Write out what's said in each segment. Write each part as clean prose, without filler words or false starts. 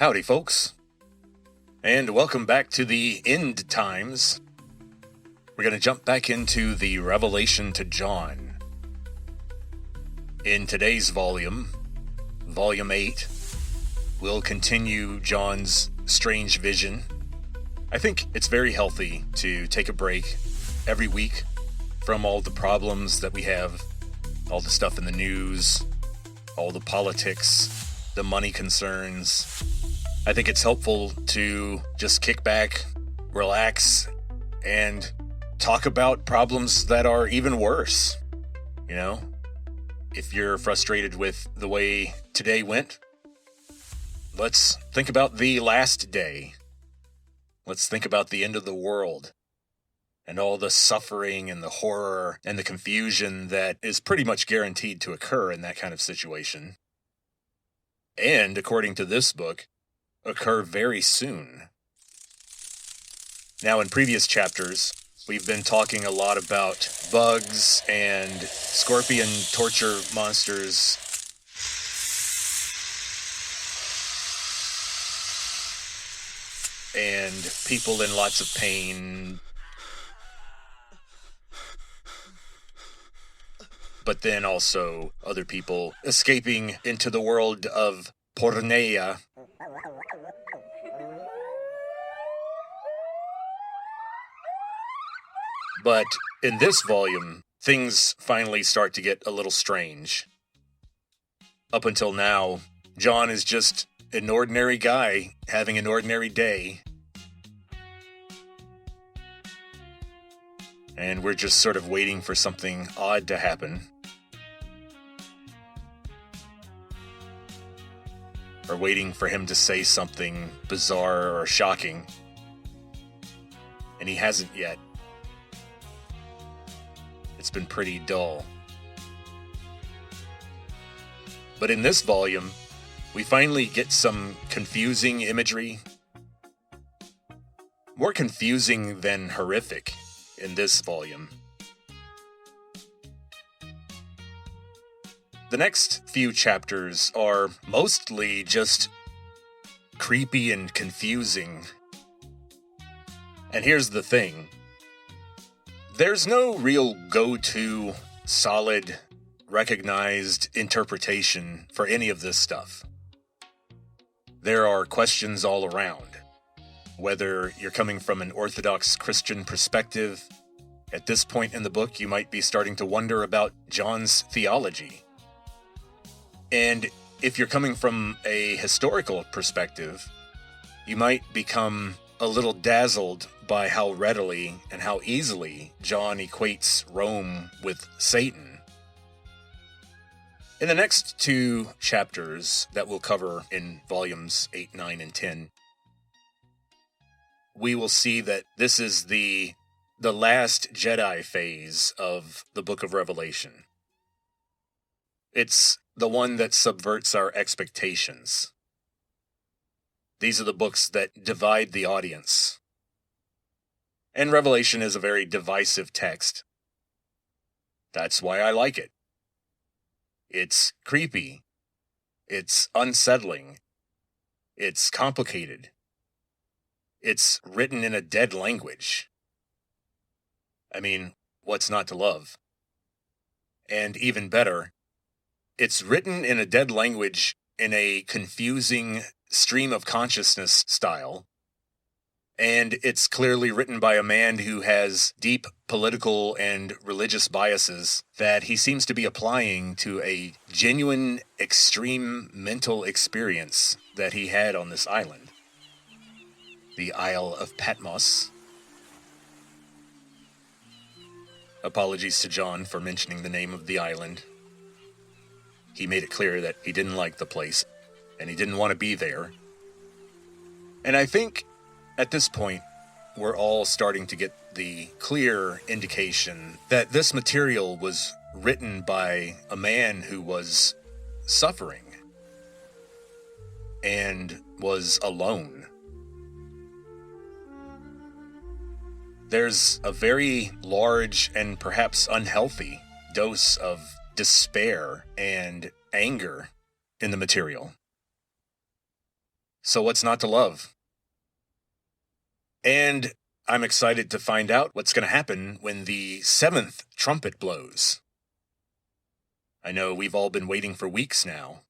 Howdy, folks, and welcome back to the End Times. We're going to jump back into the Revelation to John. In today's volume, Volume 8, we'll continue John's strange vision. I think it's very healthy to take a break every week from all the problems that we have, all the stuff in the news, all the politics, the money concerns. I think it's helpful to just kick back, relax, and talk about problems that are even worse. You know, if you're frustrated with the way today went, let's think about the last day. Let's think about the end of the world and all the suffering and the horror and the confusion that is pretty much guaranteed to occur in that kind of situation. And according to this book, occur very soon. Now, in previous chapters, we've been talking a lot about bugs and scorpion torture monsters and people in lots of pain. But then also other people escaping into the world of Porneia. But in this volume, things finally start to get a little strange. Up until now, John is just an ordinary guy having an ordinary day. And we're just sort of waiting for something odd to happen. Or waiting for him to say something bizarre or shocking. And he hasn't yet. It's been pretty dull. But in this volume, we finally get some confusing imagery. More confusing than horrific in this volume. The next few chapters are mostly just creepy and confusing. And here's the thing. There's no real go-to, solid, recognized interpretation for any of this stuff. There are questions all around. Whether you're coming from an Orthodox Christian perspective, at this point in the book you might be starting to wonder about John's theology. And if you're coming from a historical perspective, you might become a little dazzled by how readily and how easily John equates Rome with Satan. In the next two chapters that we'll cover in volumes 8, 9, and 10, we will see that this is the last Jedi phase of the book of Revelation. It's the one that subverts our expectations. These are the books that divide the audience. And Revelation is a very divisive text. That's why I like it. It's creepy. It's unsettling. It's complicated. It's written in a dead language. I mean, what's not to love? And even better, it's written in a dead language in a confusing stream of consciousness style. And it's clearly written by a man who has deep political and religious biases that he seems to be applying to a genuine, extreme mental experience that he had on this island. The Isle of Patmos. Apologies to John for mentioning the name of the island. He made it clear that he didn't like the place, and he didn't want to be there. And I think at this point, we're all starting to get the clear indication that this material was written by a man who was suffering and was alone. There's a very large and perhaps unhealthy dose of despair and anger in the material. So what's not to love? And I'm excited to find out what's going to happen when the 7th trumpet blows. I know we've all been waiting for weeks now.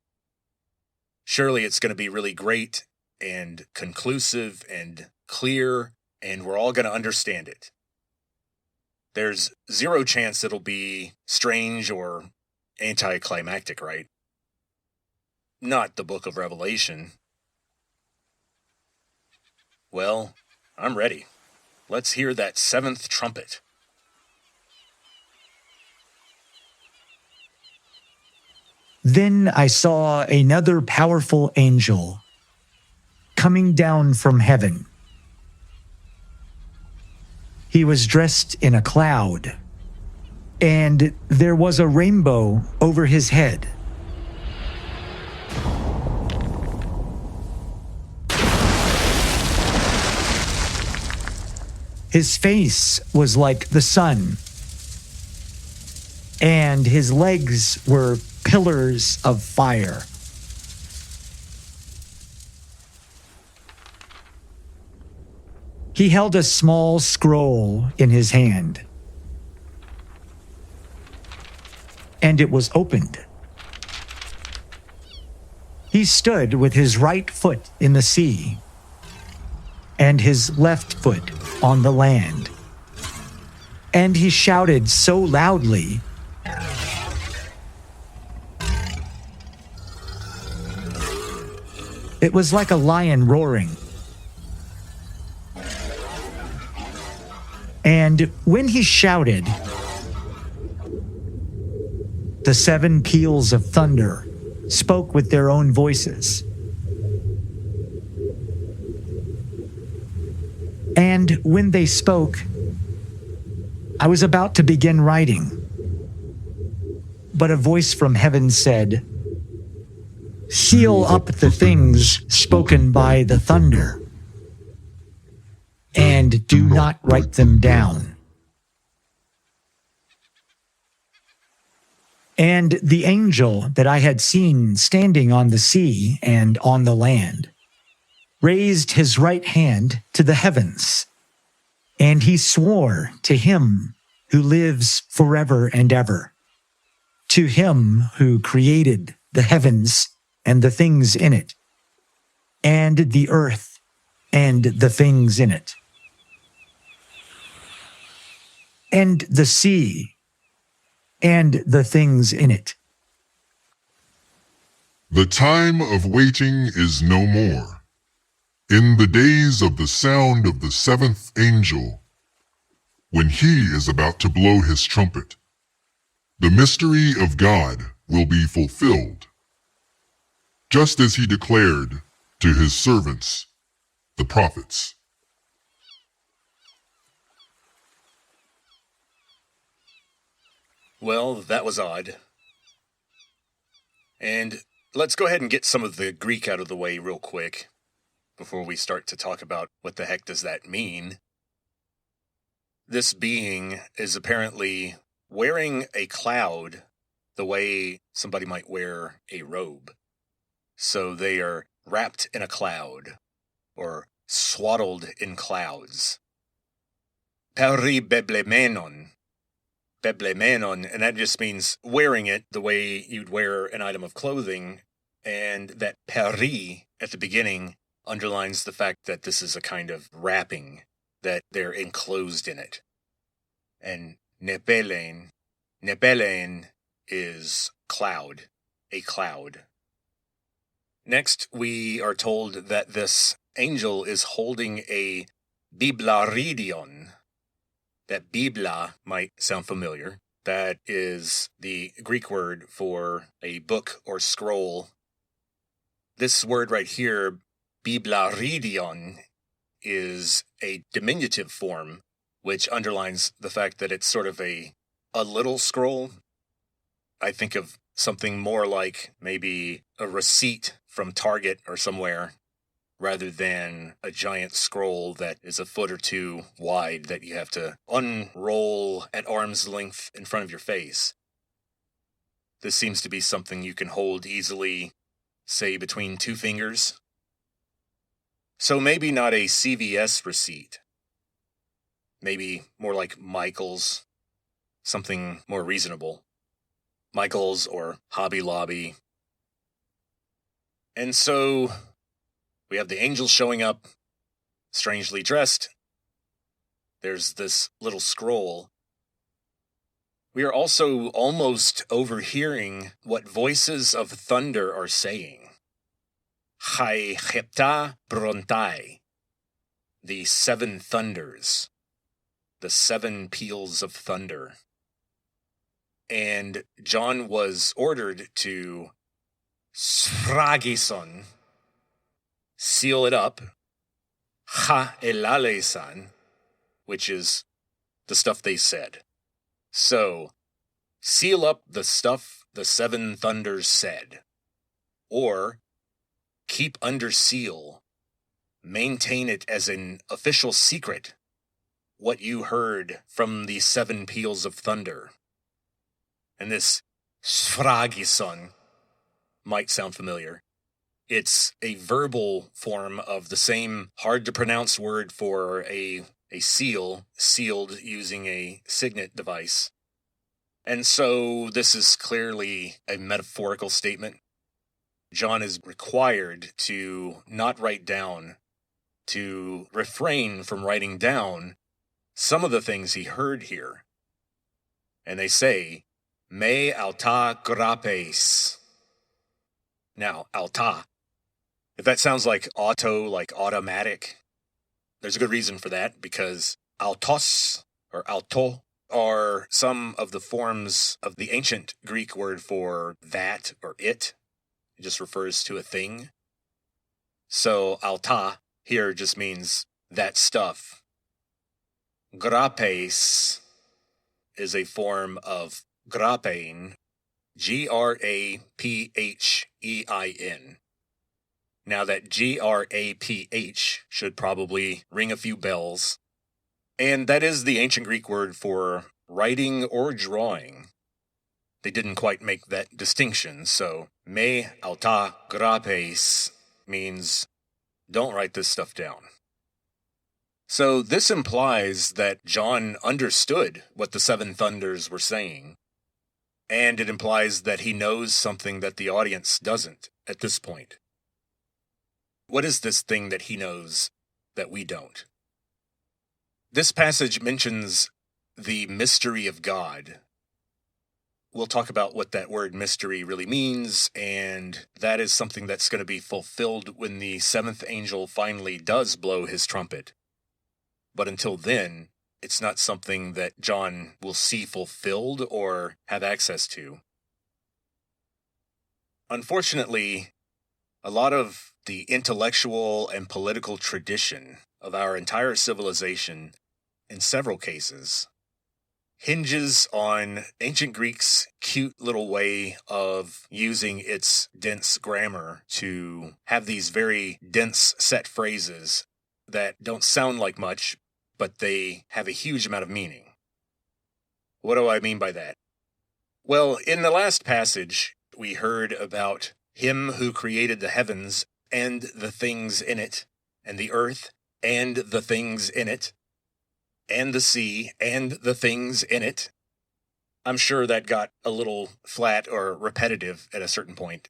Surely it's going to be really great and conclusive and clear, and we're all going to understand it. There's zero chance it'll be strange or anticlimactic, right? Not the Book of Revelation. Well, I'm ready. Let's hear that 7th trumpet. Then I saw another powerful angel coming down from heaven. He was dressed in a cloud, and there was a rainbow over his head. His face was like the sun, and his legs were pillars of fire. He held a small scroll in his hand, and it was opened. He stood with his right foot in the sea, and his left foot on the land. And he shouted so loudly, it was like a lion roaring. And when he shouted, the 7 peals of thunder spoke with their own voices. And when they spoke, I was about to begin writing. But a voice from heaven said, "Seal up the things spoken by the thunder, and do not write them down." And the angel that I had seen standing on the sea and on the land raised his right hand to the heavens, and he swore to him who lives forever and ever, to him who created the heavens and the things in it, and the earth and the things in it, and the sea and the things in it. The time of waiting is no more. In the days of the sound of the 7th angel, when he is about to blow his trumpet, the mystery of God will be fulfilled, just as he declared to his servants, the prophets. Well, that was odd. And let's go ahead and get some of the Greek out of the way real quick before we start to talk about what the heck does that mean. This being is apparently wearing a cloud the way somebody might wear a robe. So they are wrapped in a cloud, or swaddled in clouds. Peribeblemenon. Beblemenon, and that just means wearing it the way you'd wear an item of clothing, and that peri at the beginning underlines the fact that this is a kind of wrapping, that they're enclosed in it. And nepelein is cloud, a cloud. Next, we are told that this angel is holding a biblaridion. That bibla might sound familiar. That is the Greek word for a book or scroll. This word right here, biblaridion, is a diminutive form, which underlines the fact that it's sort of a little scroll. I think of something more like maybe a receipt from Target or somewhere, rather than a giant scroll that is a foot or two wide that you have to unroll at arm's length in front of your face. This seems to be something you can hold easily, say between 2 fingers. So maybe not a CVS receipt. Maybe more like Michael's, something more reasonable. Michael's or Hobby Lobby. And so we have the angel showing up, strangely dressed. There's this little scroll. We are also almost overhearing what voices of thunder are saying. Chai Hepta Brontai, the seven thunders, the seven peals of thunder. And John was ordered to sfragison, seal it up, ha elalesan, which is the stuff they said. So, seal up the stuff the seven thunders said, or keep under seal, maintain it as an official secret, what you heard from the seven peals of thunder. And this sfragison might sound familiar. It's a verbal form of the same hard-to-pronounce word for a seal, sealed using a signet device. And so this is clearly a metaphorical statement. John is required to not write down, to refrain from writing down some of the things he heard here. And they say, Me alta grapes. Now, alta. If that sounds like auto, like automatic, there's a good reason for that, because altos or alto are some of the forms of the ancient Greek word for that or it. It just refers to a thing. So alta here just means that stuff. Grapes is a form of grapein, Graphein. Now that Graph should probably ring a few bells. And that is the ancient Greek word for writing or drawing. They didn't quite make that distinction, so me alta grapes means don't write this stuff down. So this implies that John understood what the seven thunders were saying, and it implies that he knows something that the audience doesn't at this point. What is this thing that he knows that we don't? This passage mentions the mystery of God. We'll talk about what that word mystery really means, and that is something that's going to be fulfilled when the seventh angel finally does blow his trumpet. But until then, it's not something that John will see fulfilled or have access to. Unfortunately, a lot of the intellectual and political tradition of our entire civilization, in several cases, hinges on ancient Greek's cute little way of using its dense grammar to have these very dense set phrases that don't sound like much, but they have a huge amount of meaning. What do I mean by that? Well, in the last passage, we heard about him who created the heavens and the things in it, and the earth and the things in it, and the sea and the things in it. I'm sure that got a little flat or repetitive at a certain point.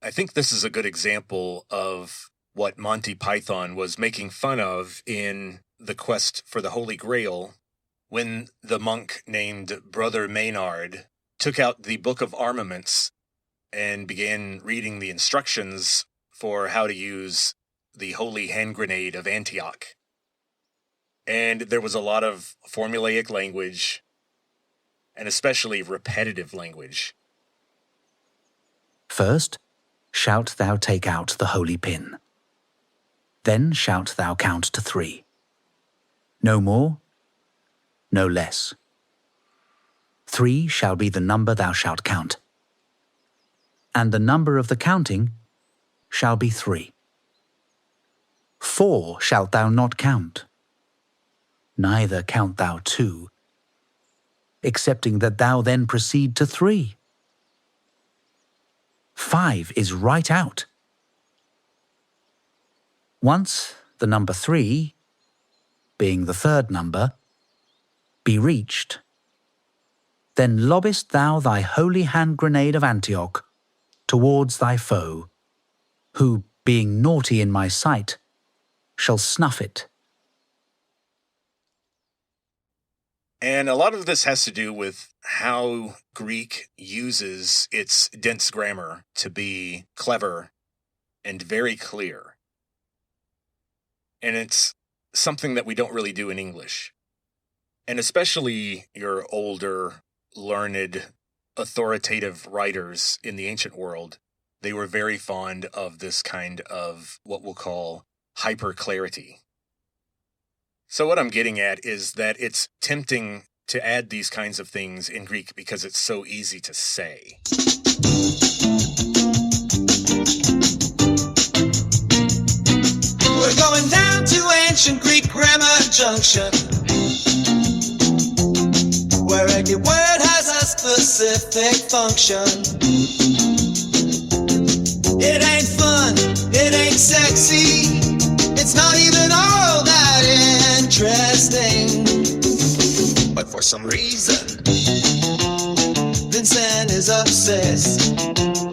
I think this is a good example of what Monty Python was making fun of in The Quest for the Holy Grail, when the monk named Brother Maynard took out the Book of Armaments and began reading the instructions for how to use the holy hand grenade of Antioch. And there was a lot of formulaic language, and especially repetitive language. First, shalt thou take out the holy pin. Then shalt thou count to 3. No more, no less. 3 shall be the number thou shalt count. And the number of the counting shall be 3. 4 shalt thou not count, neither count thou 2, excepting that thou then proceed to 3. 5 is right out. Once the number 3, being the third number, be reached, then lobbest thou thy holy hand grenade of Antioch towards thy foe, who, being naughty in my sight, shall snuff it. And a lot of this has to do with how Greek uses its dense grammar to be clever and very clear. And it's something that we don't really do in English. And especially your older, learned, authoritative writers in the ancient world, they were very fond of this kind of what we'll call hyperclarity. So what I'm getting at is that it's tempting to add these kinds of things in Greek because it's so easy to say. We're going down to ancient Greek grammar junction, where every word has a specific function. It ain't fun, it ain't sexy, it's not even all that interesting. But for some reason, Vincent is obsessed.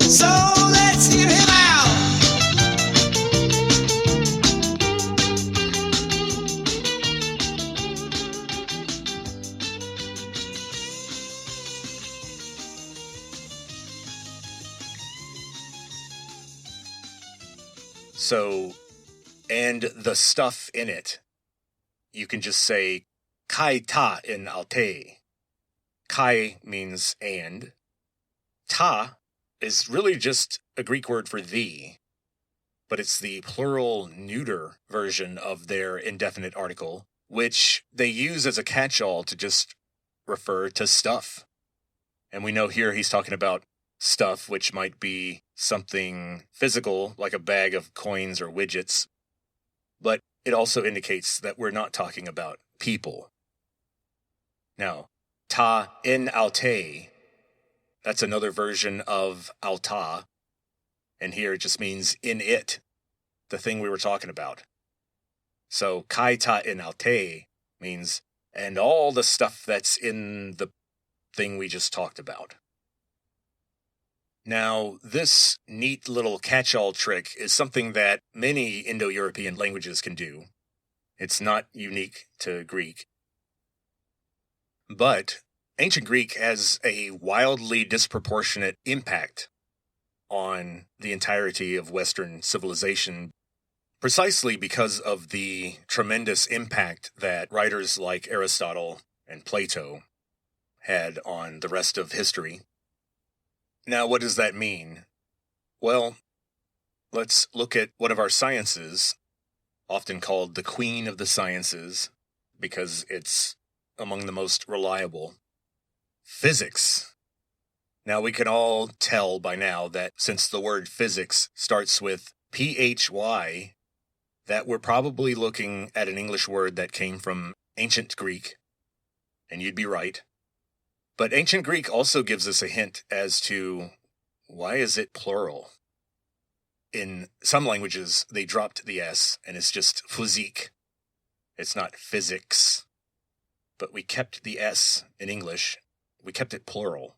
So let's hear him out. So, and the stuff in it, you can just say kai ta in alte. Kai means and. Ta is really just a Greek word for thee, but it's the plural neuter version of their indefinite article, which they use as a catch-all to just refer to stuff. And we know here he's talking about stuff, which might be something physical, like a bag of coins or widgets, but it also indicates that we're not talking about people. Now, ta in alte, that's another version of alta, and here it just means in it, the thing we were talking about. So kai ta in alte means, and all the stuff that's in the thing we just talked about. Now, this neat little catch-all trick is something that many Indo-European languages can do. It's not unique to Greek. But ancient Greek has a wildly disproportionate impact on the entirety of Western civilization, precisely because of the tremendous impact that writers like Aristotle and Plato had on the rest of history. Now, what does that mean? Well, let's look at one of our sciences, often called the queen of the sciences, because it's among the most reliable. Physics. Now, we can all tell by now that since the word physics starts with PHY, that we're probably looking at an English word that came from ancient Greek, and you'd be right. But ancient Greek also gives us a hint as to why is it plural. In some languages, they dropped the S, and it's just physique. It's not physics. But we kept the S in English. We kept it plural.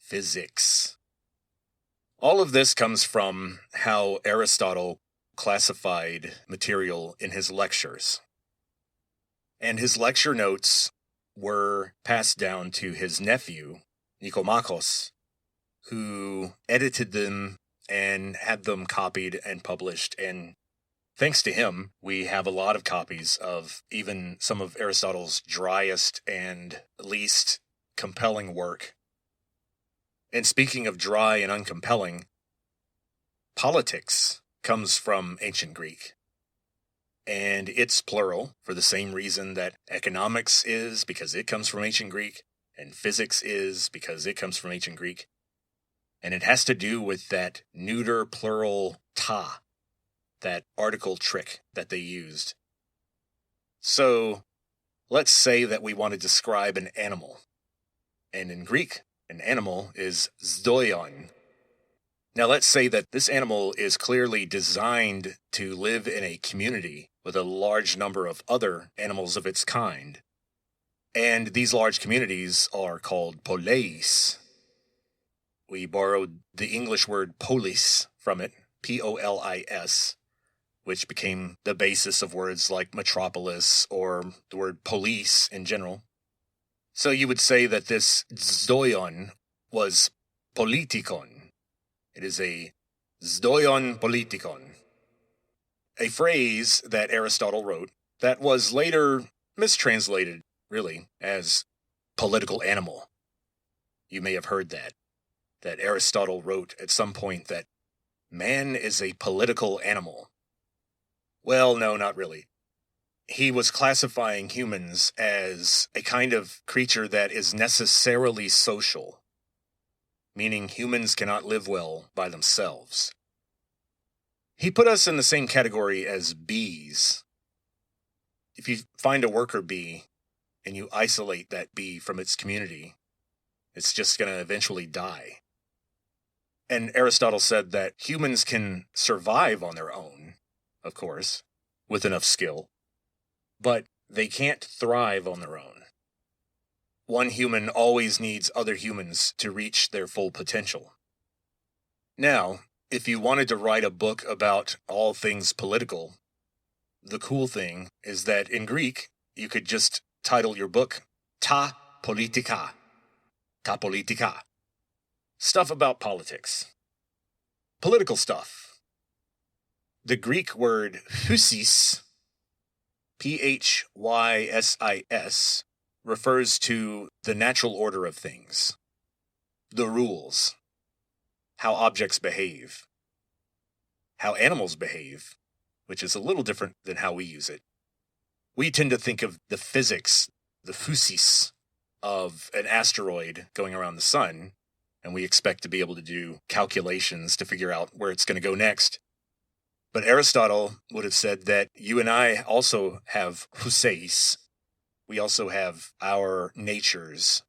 Physics. All of this comes from how Aristotle classified material in his lectures. And his lecture notes were passed down to his nephew, Nicomachos, who edited them and had them copied and published. And thanks to him, we have a lot of copies of even some of Aristotle's driest and least compelling work. And speaking of dry and uncompelling, politics comes from ancient Greek. And it's plural for the same reason that economics is, because it comes from ancient Greek, and physics is because it comes from ancient Greek. And it has to do with that neuter plural ta, that article trick that they used. So let's say that we want to describe an animal. And in Greek, an animal is zdoion. Now, let's say that this animal is clearly designed to live in a community with a large number of other animals of its kind. And these large communities are called poleis. We borrowed the English word polis from it, P-O-L-I-S, which became the basis of words like metropolis or the word police in general. So you would say that this zdoion was politikon. It is a zdoion politikon, a phrase that Aristotle wrote that was later mistranslated, really, as political animal. You may have heard that Aristotle wrote at some point that man is a political animal. Well, no, not really. He was classifying humans as a kind of creature that is necessarily social, meaning humans cannot live well by themselves. He put us in the same category as bees. If you find a worker bee and you isolate that bee from its community, it's just going to eventually die. And Aristotle said that humans can survive on their own, of course, with enough skill, but they can't thrive on their own. One human always needs other humans to reach their full potential. Now, if you wanted to write a book about all things political, the cool thing is that in Greek, you could just title your book Ta Politika. Ta Politika. Stuff about politics. Political stuff. The Greek word physis, P-H-Y-S-I-S, refers to the natural order of things, the rules, how objects behave, how animals behave, which is a little different than how we use it. We tend to think of the physics, the physis, of an asteroid going around the sun, and we expect to be able to do calculations to figure out where it's going to go next. But Aristotle would have said that you and I also have physeis. We also have our natures,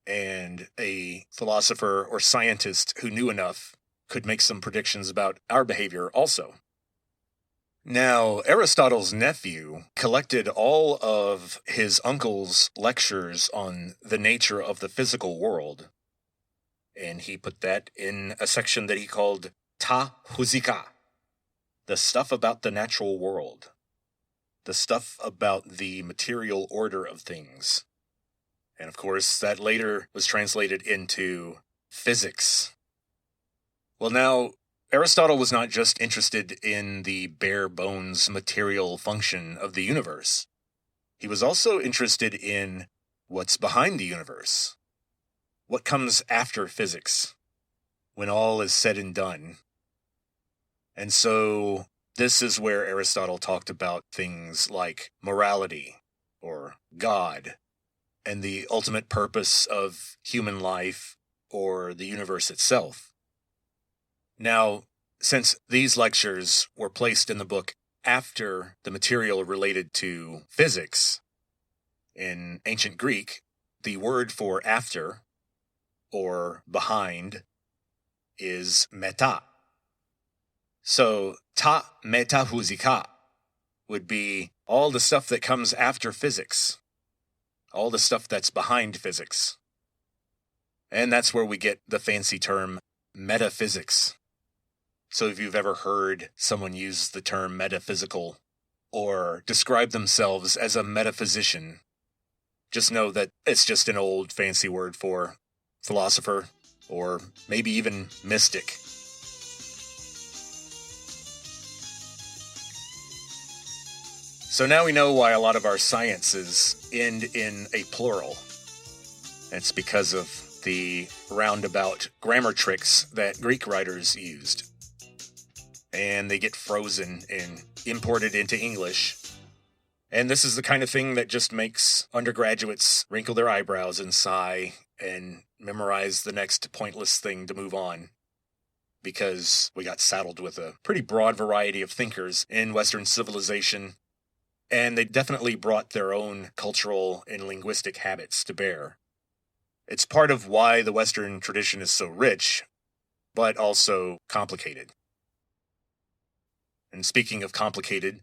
and a philosopher or scientist who knew enough could make some predictions about our behavior also. Now, Aristotle's nephew collected all of his uncle's lectures on the nature of the physical world, and he put that in a section that he called Ta Physika, the stuff about the natural world. The stuff about the material order of things. And of course, that later was translated into physics. Well, now, Aristotle was not just interested in the bare bones material function of the universe. He was also interested in what's behind the universe. What comes after physics, when all is said and done. And so this is where Aristotle talked about things like morality, or God, and the ultimate purpose of human life, or the universe itself. Now, since these lectures were placed in the book after the material related to physics, in ancient Greek, the word for after, or behind, is meta. So, ta metaphysika would be all the stuff that comes after physics, all the stuff that's behind physics. And that's where we get the fancy term metaphysics. So if you've ever heard someone use the term metaphysical or describe themselves as a metaphysician, just know that it's just an old fancy word for philosopher or maybe even mystic. So now we know why a lot of our sciences end in a plural. It's because of the roundabout grammar tricks that Greek writers used. And they get frozen and imported into English. And this is the kind of thing that just makes undergraduates wrinkle their eyebrows and sigh and memorize the next pointless thing to move on. Because we got saddled with a pretty broad variety of thinkers in Western civilization. And they definitely brought their own cultural and linguistic habits to bear. It's part of why the Western tradition is so rich, but also complicated. And speaking of complicated,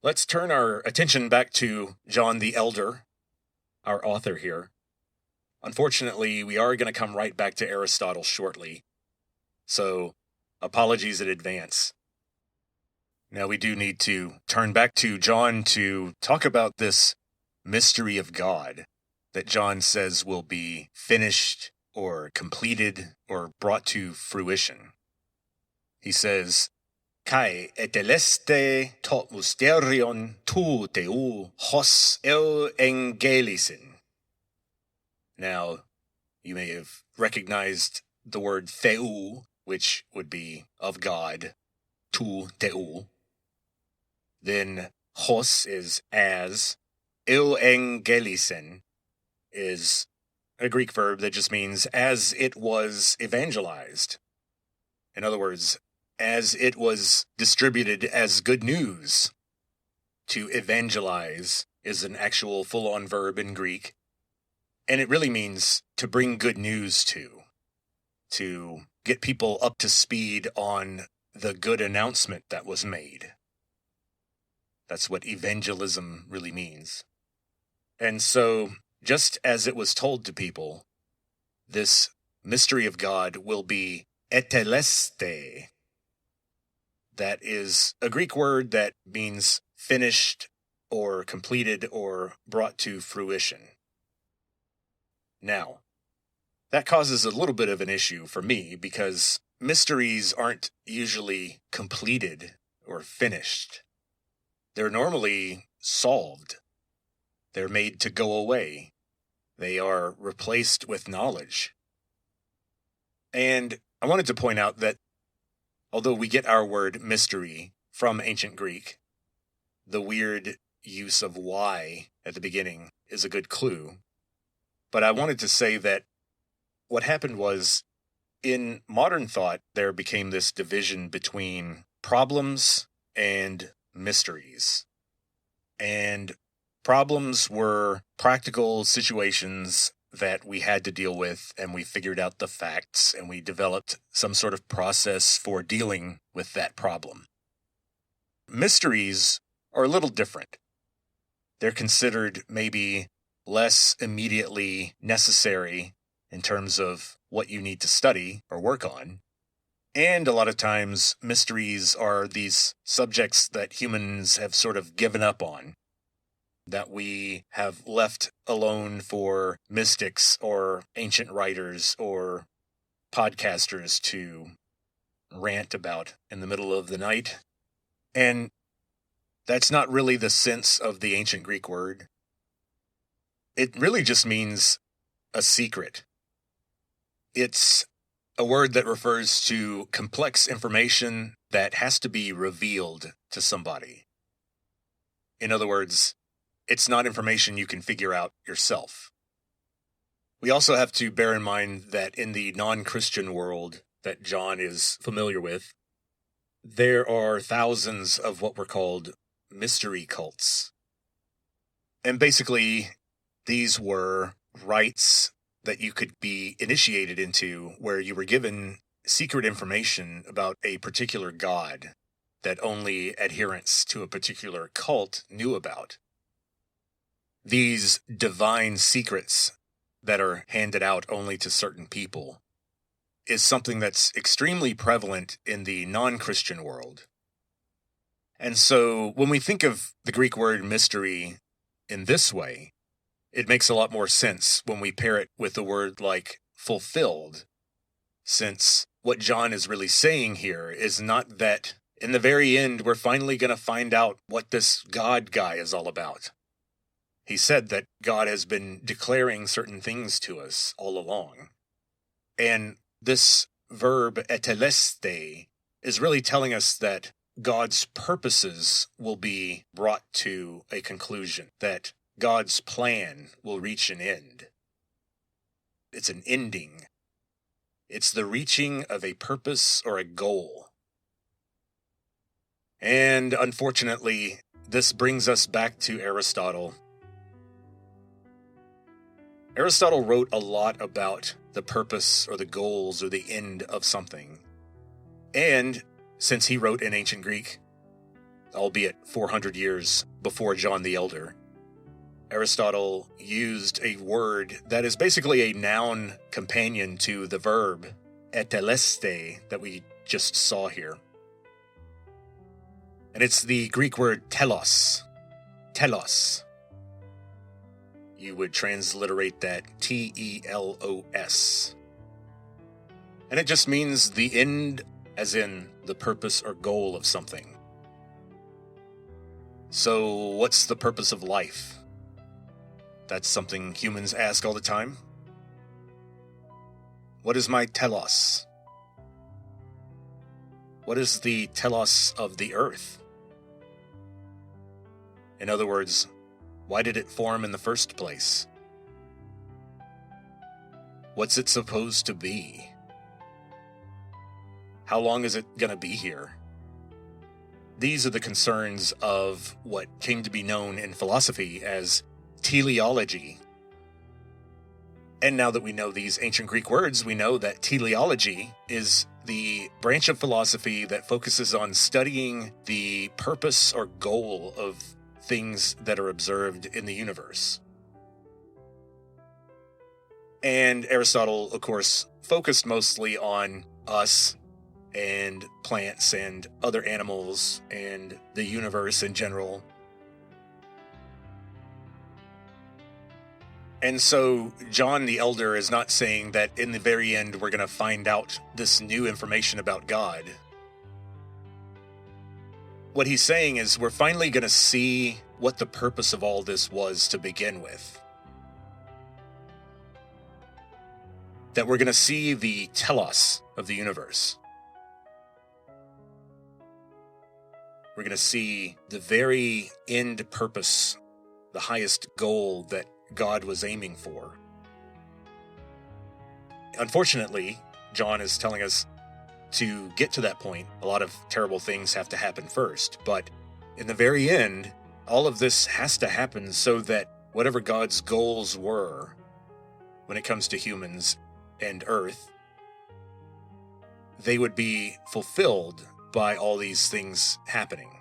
let's turn our attention back to John the Elder, our author here. Unfortunately, we are going to come right back to Aristotle shortly, so apologies in advance. Now, we do need to turn back to John to talk about this mystery of God that John says will be finished or completed or brought to fruition. He says, Kai eteleste tot mysterion tu teu hos euangelisen. Now, you may have recognized the word theu, which would be of God, tu teu. Then hos is as, euangelisen is a Greek verb that just means as it was evangelized. In other words, as it was distributed as good news. To evangelize is an actual full-on verb in Greek, and it really means to bring good news to get people up to speed on the good announcement that was made. That's what evangelism really means. And so, just as it was told to people, this mystery of God will be eteleste. That is a Greek word that means finished or completed or brought to fruition. Now, that causes a little bit of an issue for me because mysteries aren't usually completed or finished. They're normally solved. They're made to go away. They are replaced with knowledge. And I wanted to point out that although we get our word mystery from ancient Greek, the weird use of Y at the beginning is a good clue. But I wanted to say that what happened was, in modern thought, there became this division between problems and mysteries. And problems were practical situations that we had to deal with, and we figured out the facts, and we developed some sort of process for dealing with that problem. Mysteries are a little different. They're considered maybe less immediately necessary in terms of what you need to study or work on. And a lot of times, mysteries are these subjects that humans have sort of given up on, that we have left alone for mystics or ancient writers or podcasters to rant about in the middle of the night. And that's not really the sense of the ancient Greek word. It really just means a secret. It's a word that refers to complex information that has to be revealed to somebody. In other words, it's not information you can figure out yourself. We also have to bear in mind that in the non-Christian world that John is familiar with, there are thousands of what were called mystery cults. And basically, these were rites that you could be initiated into where you were given secret information about a particular god that only adherents to a particular cult knew about. These divine secrets that are handed out only to certain people is something that's extremely prevalent in the non-Christian world. And so when we think of the Greek word mystery in this way, it makes a lot more sense when we pair it with a word like fulfilled, since what John is really saying here is not that in the very end we're finally going to find out what this God guy is all about. He said that God has been declaring certain things to us all along. And this verb eteleste is really telling us that God's purposes will be brought to a conclusion, that God's plan will reach an end. It's an ending. It's the reaching of a purpose or a goal. And unfortunately, this brings us back to Aristotle. Aristotle wrote a lot about the purpose or the goals or the end of something. And since he wrote in ancient Greek, albeit 400 years before John the Elder, Aristotle used a word that is basically a noun companion to the verb eteleste that we just saw here. And it's the Greek word telos. Telos. You would transliterate that T-E-L-O-S. And it just means the end, as in the purpose or goal of something. So, what's the purpose of life? That's something humans ask all the time. What is my telos? What is the telos of the earth? In other words, why did it form in the first place? What's it supposed to be? How long is it going to be here? These are the concerns of what came to be known in philosophy as teleology. And now that we know these ancient Greek words, we know that teleology is the branch of philosophy that focuses on studying the purpose or goal of things that are observed in the universe. And Aristotle, of course, focused mostly on us and plants and other animals and the universe in general. And so John the Elder is not saying that in the very end we're going to find out this new information about God. What he's saying is we're finally going to see what the purpose of all this was to begin with. That we're going to see the telos of the universe. We're going to see the very end purpose, the highest goal that God was aiming for. Unfortunately, John is telling us to get to that point, a lot of terrible things have to happen first. But in the very end, all of this has to happen so that whatever God's goals were when it comes to humans and Earth, they would be fulfilled by all these things happening.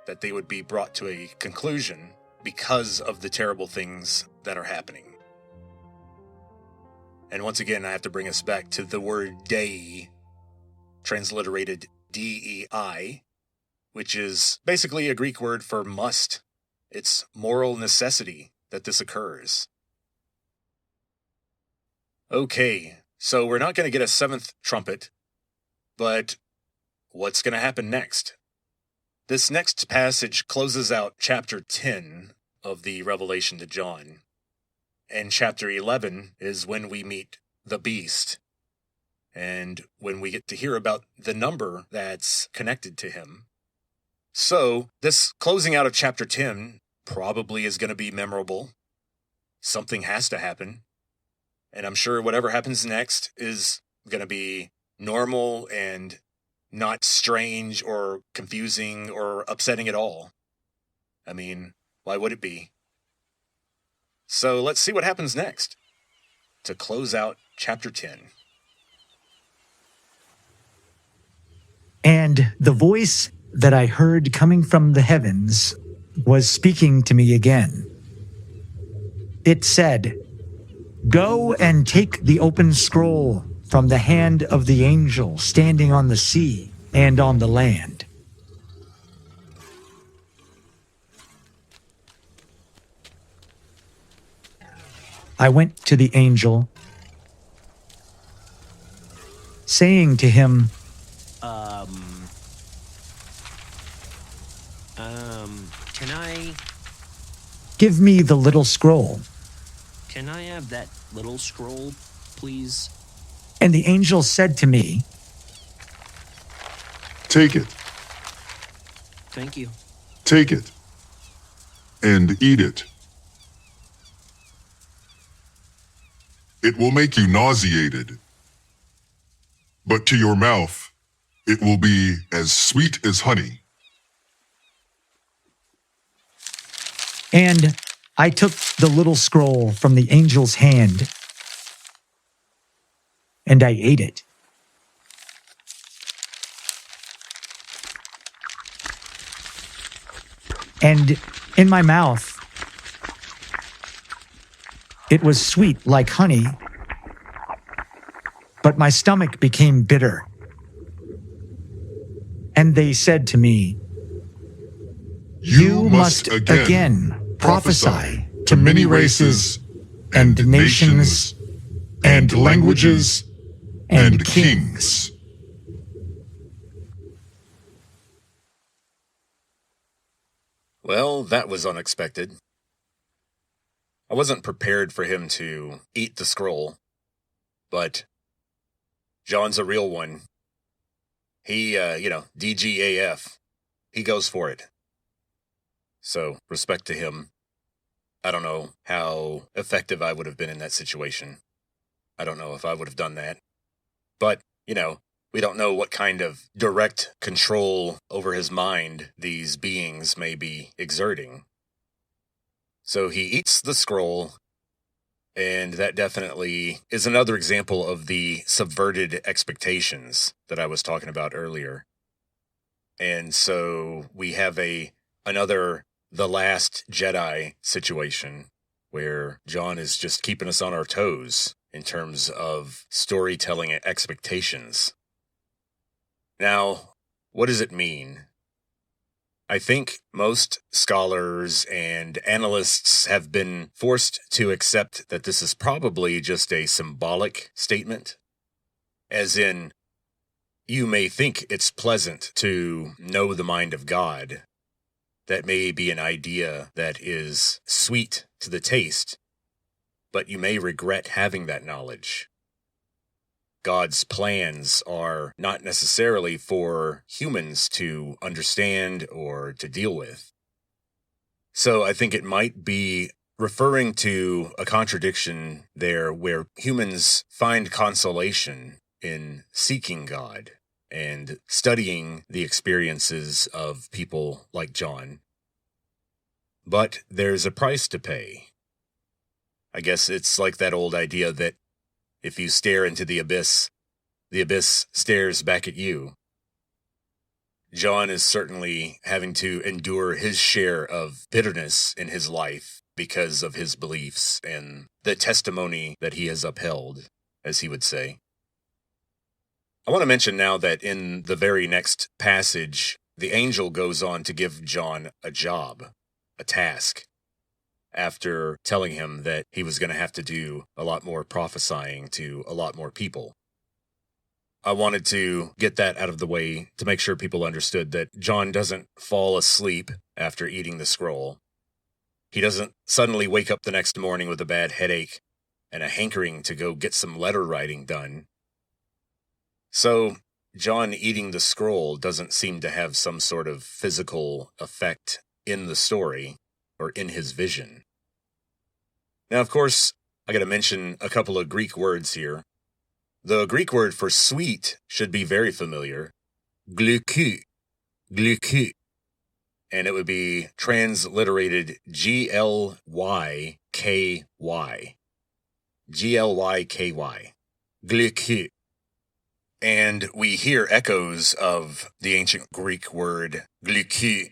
That they would be brought to a conclusion because of the terrible things that are happening. And once again, I have to bring us back to the word dei, transliterated D-E-I, which is basically a Greek word for must. It's moral necessity that this occurs. Okay, so we're not going to get a seventh trumpet, but what's going to happen next? This next passage closes out chapter 10 of the Revelation to John. And chapter 11 is when we meet the beast, and when we get to hear about the number that's connected to him. So, this closing out of chapter 10 probably is going to be memorable. Something has to happen. And I'm sure whatever happens next is going to be normal and not strange or confusing or upsetting at all. I mean, why would it be? So let's see what happens next to close out chapter 10. And the voice that I heard coming from the heavens was speaking to me again. It said, "Go and take the open scroll from the hand of the angel standing on the sea and on the land." I went to the angel, saying to him, Can I "Give me the little scroll." have that little scroll, please? And the angel said to me, Take it, Thank you. take it, and eat it. It will make you nauseated, but to your mouth, it will be as sweet as honey. And I took the little scroll from the angel's hand and I ate it. And in my mouth, it was sweet like honey, but my stomach became bitter. And they said to me, "You must again prophesy to many races and nations and languages and kings." Well, that was unexpected. I wasn't prepared for him to eat the scroll, but John's a real one. He, DGAF, he goes for it. So, respect to him. I don't know how effective I would have been in that situation. I don't know if I would have done that. But, we don't know what kind of direct control over his mind these beings may be exerting. So he eats the scroll, and that definitely is another example of the subverted expectations that I was talking about earlier. And so we have another The Last Jedi situation where John is just keeping us on our toes in terms of storytelling expectations. Now, what does it mean? I think most scholars and analysts have been forced to accept that this is probably just a symbolic statement, as in, you may think it's pleasant to know the mind of God. That may be an idea that is sweet to the taste, but you may regret having that knowledge. God's plans are not necessarily for humans to understand or to deal with. So I think it might be referring to a contradiction there where humans find consolation in seeking God and studying the experiences of people like John. But there's a price to pay. I guess it's like that old idea that if you stare into the abyss stares back at you. John is certainly having to endure his share of bitterness in his life because of his beliefs and the testimony that he has upheld, as he would say. I want to mention now that in the very next passage, the angel goes on to give John a job, a task, after telling him that he was going to have to do a lot more prophesying to a lot more people. I wanted to get that out of the way to make sure people understood that John doesn't fall asleep after eating the scroll. He doesn't suddenly wake up the next morning with a bad headache and a hankering to go get some letter writing done. So, John eating the scroll doesn't seem to have some sort of physical effect in the story or in his vision. Now, of course, I got to mention a couple of Greek words here. The Greek word for sweet should be very familiar. Glykou. Glykou. And it would be transliterated Glyky. Glyky. Glykou. And we hear echoes of the ancient Greek word glykou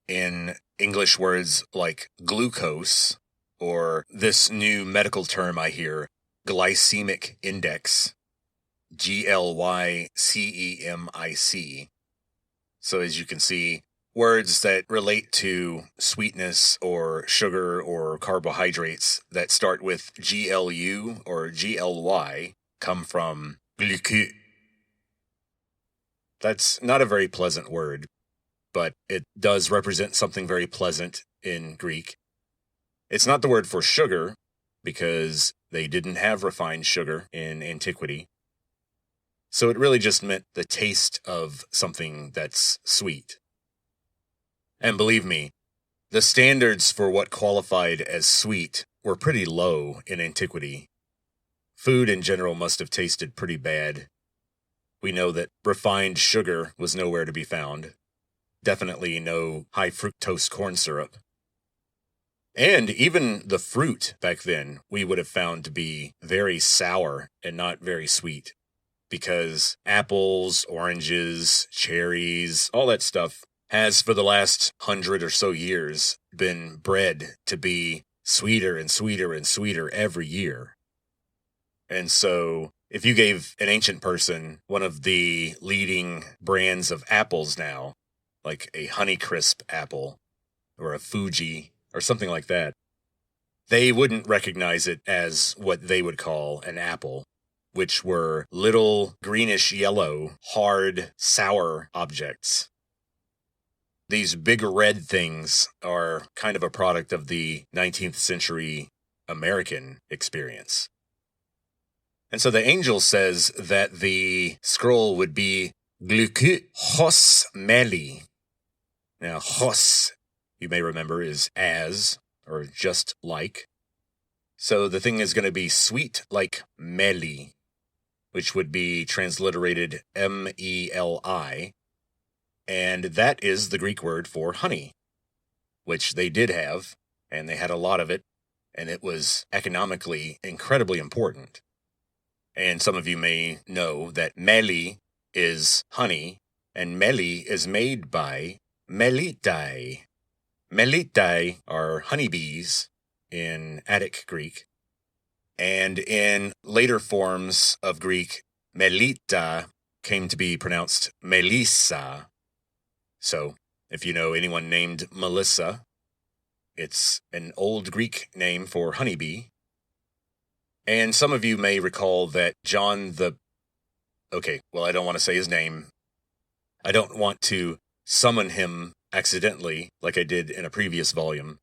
in English words like glucose, or this new medical term I hear, glycemic index, GLYCEMIC. So as you can see, words that relate to sweetness or sugar or carbohydrates that start with GLU or GLY come from glykou. That's not a very pleasant word, but it does represent something very pleasant in Greek. It's not the word for sugar, because they didn't have refined sugar in antiquity. So it really just meant the taste of something that's sweet. And believe me, the standards for what qualified as sweet were pretty low in antiquity. Food in general must have tasted pretty bad. We know that refined sugar was nowhere to be found. Definitely no high fructose corn syrup. And even the fruit back then, we would have found to be very sour and not very sweet. Because apples, oranges, cherries, all that stuff has for the last 100 or so years been bred to be sweeter and sweeter and sweeter every year. And so if you gave an ancient person one of the leading brands of apples now, like a Honeycrisp apple or a Fuji or something like that, they wouldn't recognize it as what they would call an apple, which were little greenish yellow, hard, sour objects. These big red things are kind of a product of the 19th century American experience. And so the angel says that the scroll would be Gluku Hos Meli. Now, Hos, you may remember, is as, or just like. So the thing is going to be sweet like Meli, which would be transliterated M-E-L-I. And that is the Greek word for honey, which they did have, and they had a lot of it, and it was economically incredibly important. And some of you may know that meli is honey, and meli is made by melitai. Melitai are honeybees in Attic Greek, and in later forms of Greek, melita came to be pronounced melissa. So, if you know anyone named Melissa, it's an old Greek name for honeybee. And some of you may recall that John the... Okay, well, I don't want to say his name. I don't want to summon him accidentally like I did in a previous volume.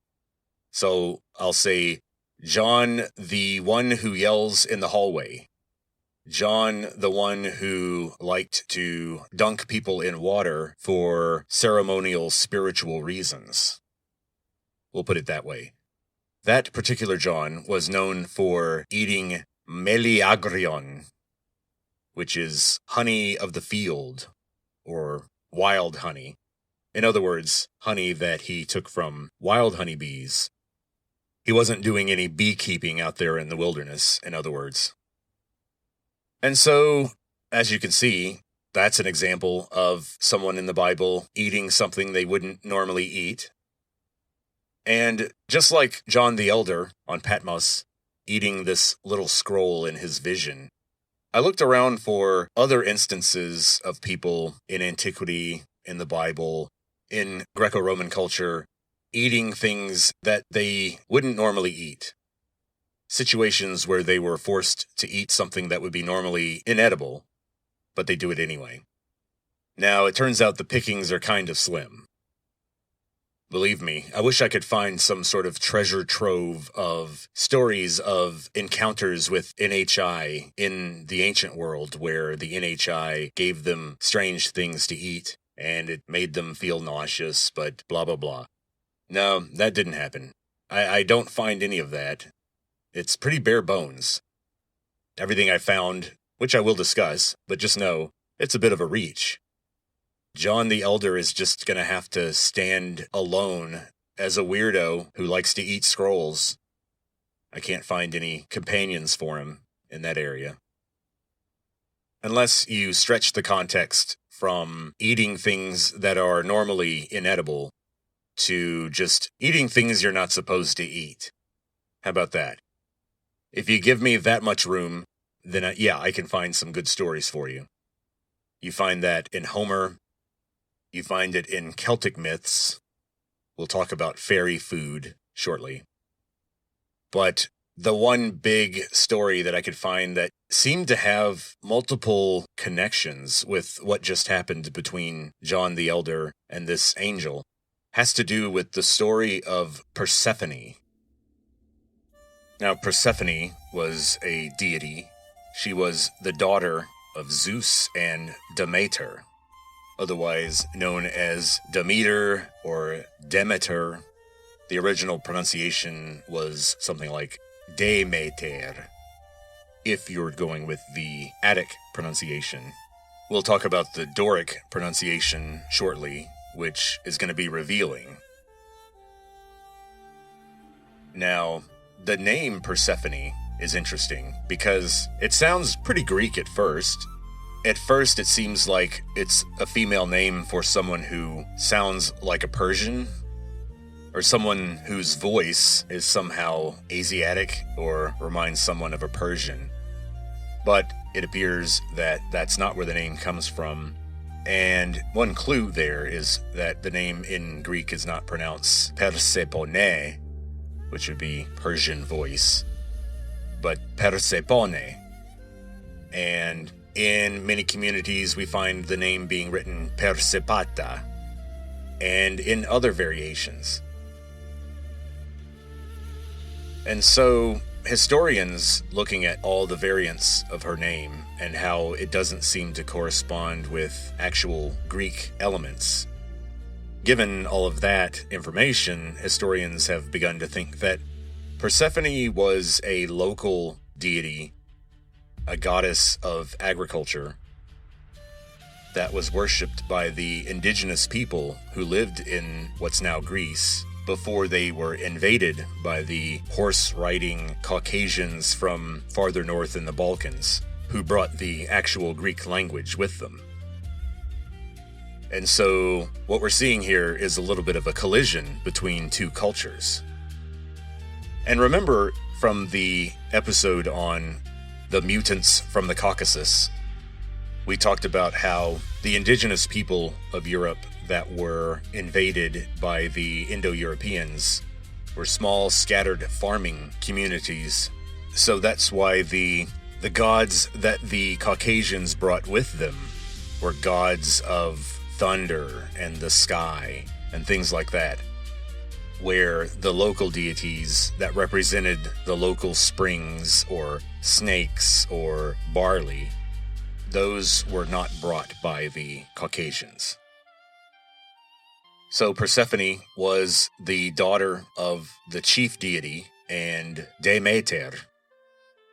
So I'll say John, the one who yells in the hallway. John, the one who liked to dunk people in water for ceremonial spiritual reasons. We'll put it that way. That particular John was known for eating meliagrion, which is honey of the field, or wild honey. In other words, honey that he took from wild honeybees. He wasn't doing any beekeeping out there in the wilderness, in other words. And so, as you can see, that's an example of someone in the Bible eating something they wouldn't normally eat. And just like John the Elder on Patmos, eating this little scroll in his vision, I looked around for other instances of people in antiquity, in the Bible, in Greco-Roman culture, eating things that they wouldn't normally eat. Situations where they were forced to eat something that would be normally inedible, but they do it anyway. Now, it turns out the pickings are kind of slim. Believe me, I wish I could find some sort of treasure trove of stories of encounters with NHI in the ancient world where the NHI gave them strange things to eat and it made them feel nauseous, but blah, blah, blah. No, that didn't happen. I don't find any of that. It's pretty bare bones. Everything I found, which I will discuss, but just know, it's a bit of a reach. John the Elder is just going to have to stand alone as a weirdo who likes to eat scrolls. I can't find any companions for him in that area. Unless you stretch the context from eating things that are normally inedible to just eating things you're not supposed to eat. How about that? If you give me that much room, then I can find some good stories for you. You find that in Homer. You find it in Celtic myths. We'll talk about fairy food shortly. But the one big story that I could find that seemed to have multiple connections with what just happened between John the Elder and this angel has to do with the story of Persephone. Now, Persephone was a deity. She was the daughter of Zeus and Demeter, otherwise known as Demeter or Demeter. The original pronunciation was something like Demeter, if you're going with the Attic pronunciation. We'll talk about the Doric pronunciation shortly, which is going to be revealing. Now, the name Persephone is interesting because it sounds pretty Greek at first. At first, it seems like it's a female name for someone who sounds like a Persian, or someone whose voice is somehow Asiatic or reminds someone of a Persian. But it appears that that's not where the name comes from. And one clue there is that the name in Greek is not pronounced Persephone, which would be Persian voice, but Persephone. And in many communities, we find the name being written Persepata, and in other variations. And so, historians, looking at all the variants of her name and how it doesn't seem to correspond with actual Greek elements, given all of that information, historians have begun to think that Persephone was a local deity, a goddess of agriculture, that was worshipped by the indigenous people who lived in what's now Greece before they were invaded by the horse-riding Caucasians from farther north in the Balkans, who brought the actual Greek language with them. And so what we're seeing here is a little bit of a collision between two cultures. And remember from the episode on the mutants from the Caucasus, we talked about how the indigenous people of Europe that were invaded by the Indo-Europeans were small, scattered farming communities. So that's why the gods that the Caucasians brought with them were gods of thunder and the sky and things like that, where the local deities that represented the local springs or snakes or barley, those were not brought by the Caucasians. So Persephone was the daughter of the chief deity and Demeter,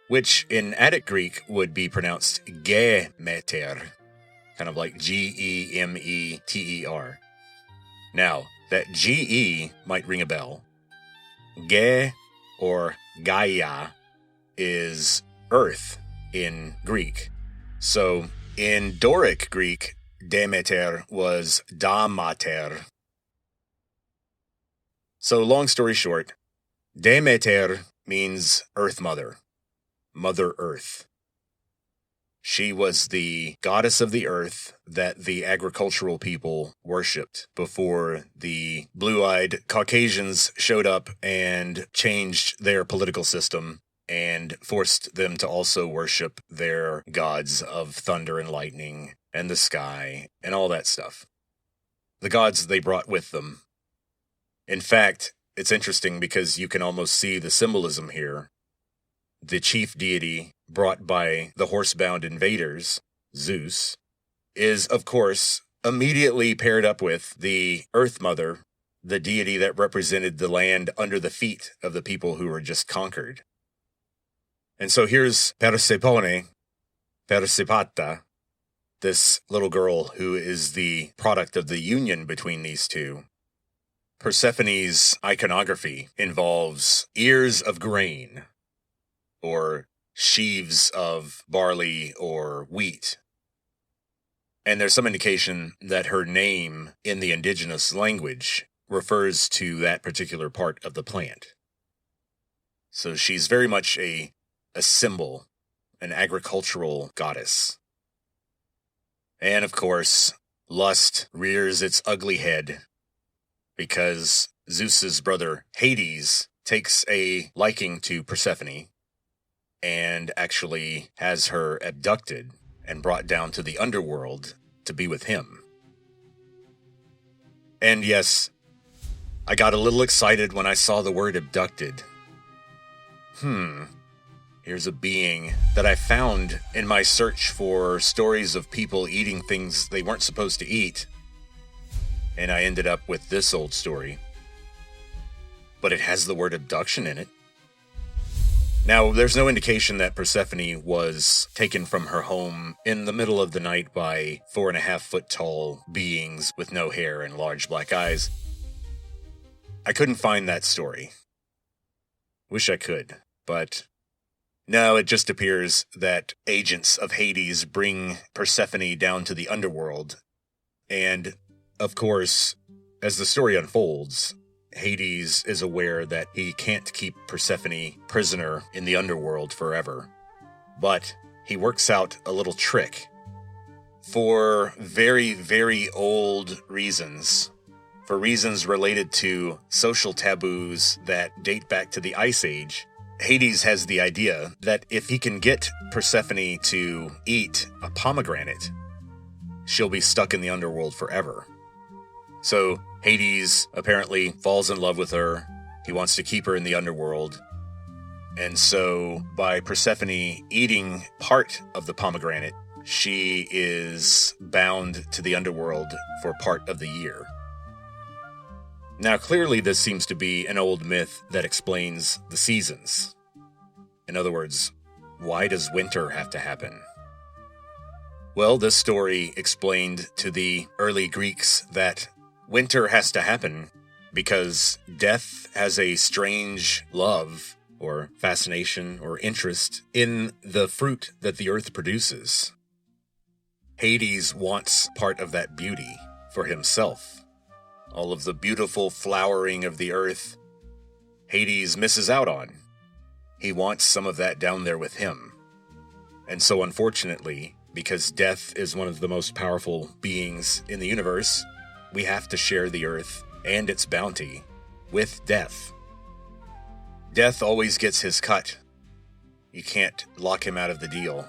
which in Attic Greek would be pronounced Gemeter, kind of like Gemeter. Now, that GE might ring a bell. Ge, or Gaia, is earth in Greek. So, in Doric Greek, Demeter was Damater. So, long story short, Demeter means Earth Mother, Mother Earth. She was the goddess of the earth that the agricultural people worshipped before the blue-eyed Caucasians showed up and changed their political system and forced them to also worship their gods of thunder and lightning and the sky and all that stuff. The gods they brought with them. In fact, it's interesting because you can almost see the symbolism here. The chief deity brought by the horse-bound invaders, Zeus, is, of course, immediately paired up with the Earth Mother, the deity that represented the land under the feet of the people who were just conquered. And so here's Persephone, Persepata, this little girl who is the product of the union between these two. Persephone's iconography involves ears of grain, or sheaves of barley or wheat. And there's some indication that her name in the indigenous language refers to that particular part of the plant. So she's very much a symbol, an agricultural goddess. And of course, lust rears its ugly head because Zeus's brother Hades takes a liking to Persephone and actually has her abducted and brought down to the underworld to be with him. And yes, I got a little excited when I saw the word abducted. Here's a being that I found in my search for stories of people eating things they weren't supposed to eat. And I ended up with this old story. But it has the word abduction in it. Now, there's no indication that Persephone was taken from her home in the middle of the night by 4.5-foot tall beings with no hair and large black eyes. I couldn't find that story. Wish I could, but no, it just appears that agents of Hades bring Persephone down to the underworld. And, of course, as the story unfolds, Hades is aware that he can't keep Persephone prisoner in the underworld forever. But he works out a little trick. For very, very old reasons, for reasons related to social taboos that date back to the Ice Age, Hades has the idea that if he can get Persephone to eat a pomegranate, she'll be stuck in the underworld forever. So Hades apparently falls in love with her. He wants to keep her in the underworld. And so by Persephone eating part of the pomegranate, she is bound to the underworld for part of the year. Now, clearly this seems to be an old myth that explains the seasons. In other words, why does winter have to happen? Well, this story explained to the early Greeks that winter has to happen because death has a strange love or fascination or interest in the fruit that the earth produces. Hades wants part of that beauty for himself. All of the beautiful flowering of the earth, Hades misses out on. He wants some of that down there with him. And so unfortunately, because death is one of the most powerful beings in the universe, we have to share the earth and its bounty with death. Death always gets his cut. You can't lock him out of the deal.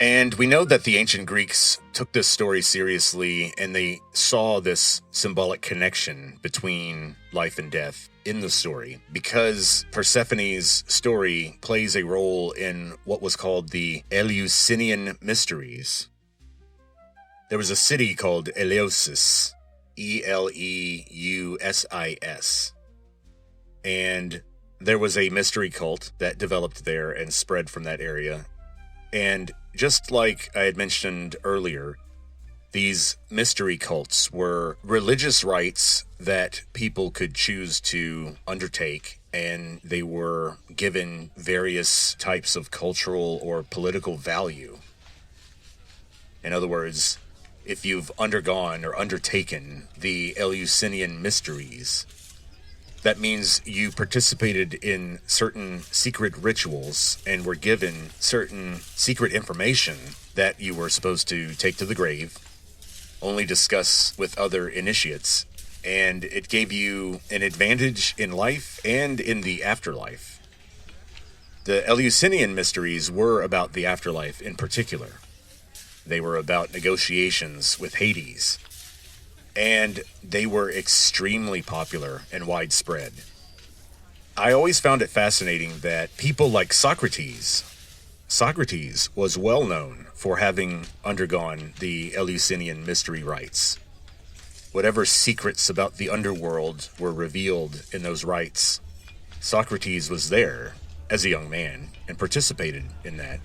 And we know that the ancient Greeks took this story seriously, and they saw this symbolic connection between life and death in the story, because Persephone's story plays a role in what was called the Eleusinian Mysteries. There was a city called Eleusis, Eleusis, and there was a mystery cult that developed there and spread from that area. And just like I had mentioned earlier, these mystery cults were religious rites that people could choose to undertake, and they were given various types of cultural or political value. In other words, if you've undergone or undertaken the Eleusinian Mysteries, that means you participated in certain secret rituals and were given certain secret information that you were supposed to take to the grave, only discuss with other initiates, and it gave you an advantage in life and in the afterlife. The Eleusinian Mysteries were about the afterlife in particular. They were about negotiations with Hades. And they were extremely popular and widespread. I always found it fascinating that people like Socrates was well known for having undergone the Eleusinian mystery rites. Whatever secrets about the underworld were revealed in those rites, Socrates was there as a young man and participated in that.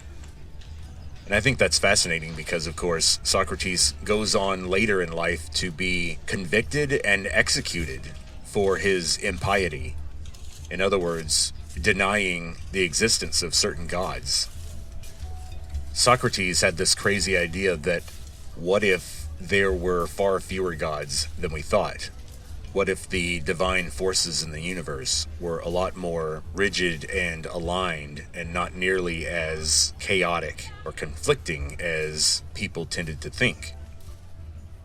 And I think that's fascinating because, of course, Socrates goes on later in life to be convicted and executed for his impiety. In other words, denying the existence of certain gods. Socrates had this crazy idea that what if there were far fewer gods than we thought? What if the divine forces in the universe were a lot more rigid and aligned and not nearly as chaotic or conflicting as people tended to think?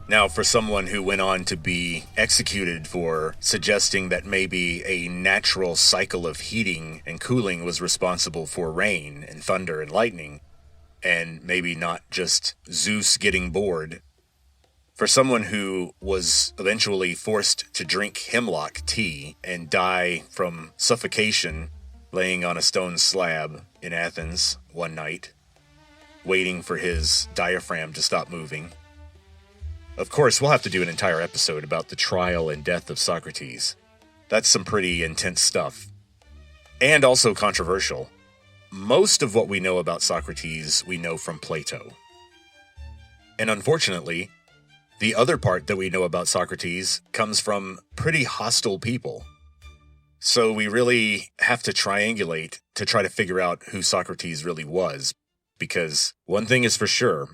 Now, for someone who went on to be executed for suggesting that maybe a natural cycle of heating and cooling was responsible for rain and thunder and lightning, and maybe not just Zeus getting bored, for someone who was eventually forced to drink hemlock tea and die from suffocation laying on a stone slab in Athens one night, waiting for his diaphragm to stop moving. Of course, we'll have to do an entire episode about the trial and death of Socrates. That's some pretty intense stuff. And also controversial. Most of what we know about Socrates, we know from Plato. And unfortunately, the other part that we know about Socrates comes from pretty hostile people. So we really have to triangulate to try to figure out who Socrates really was, because one thing is for sure,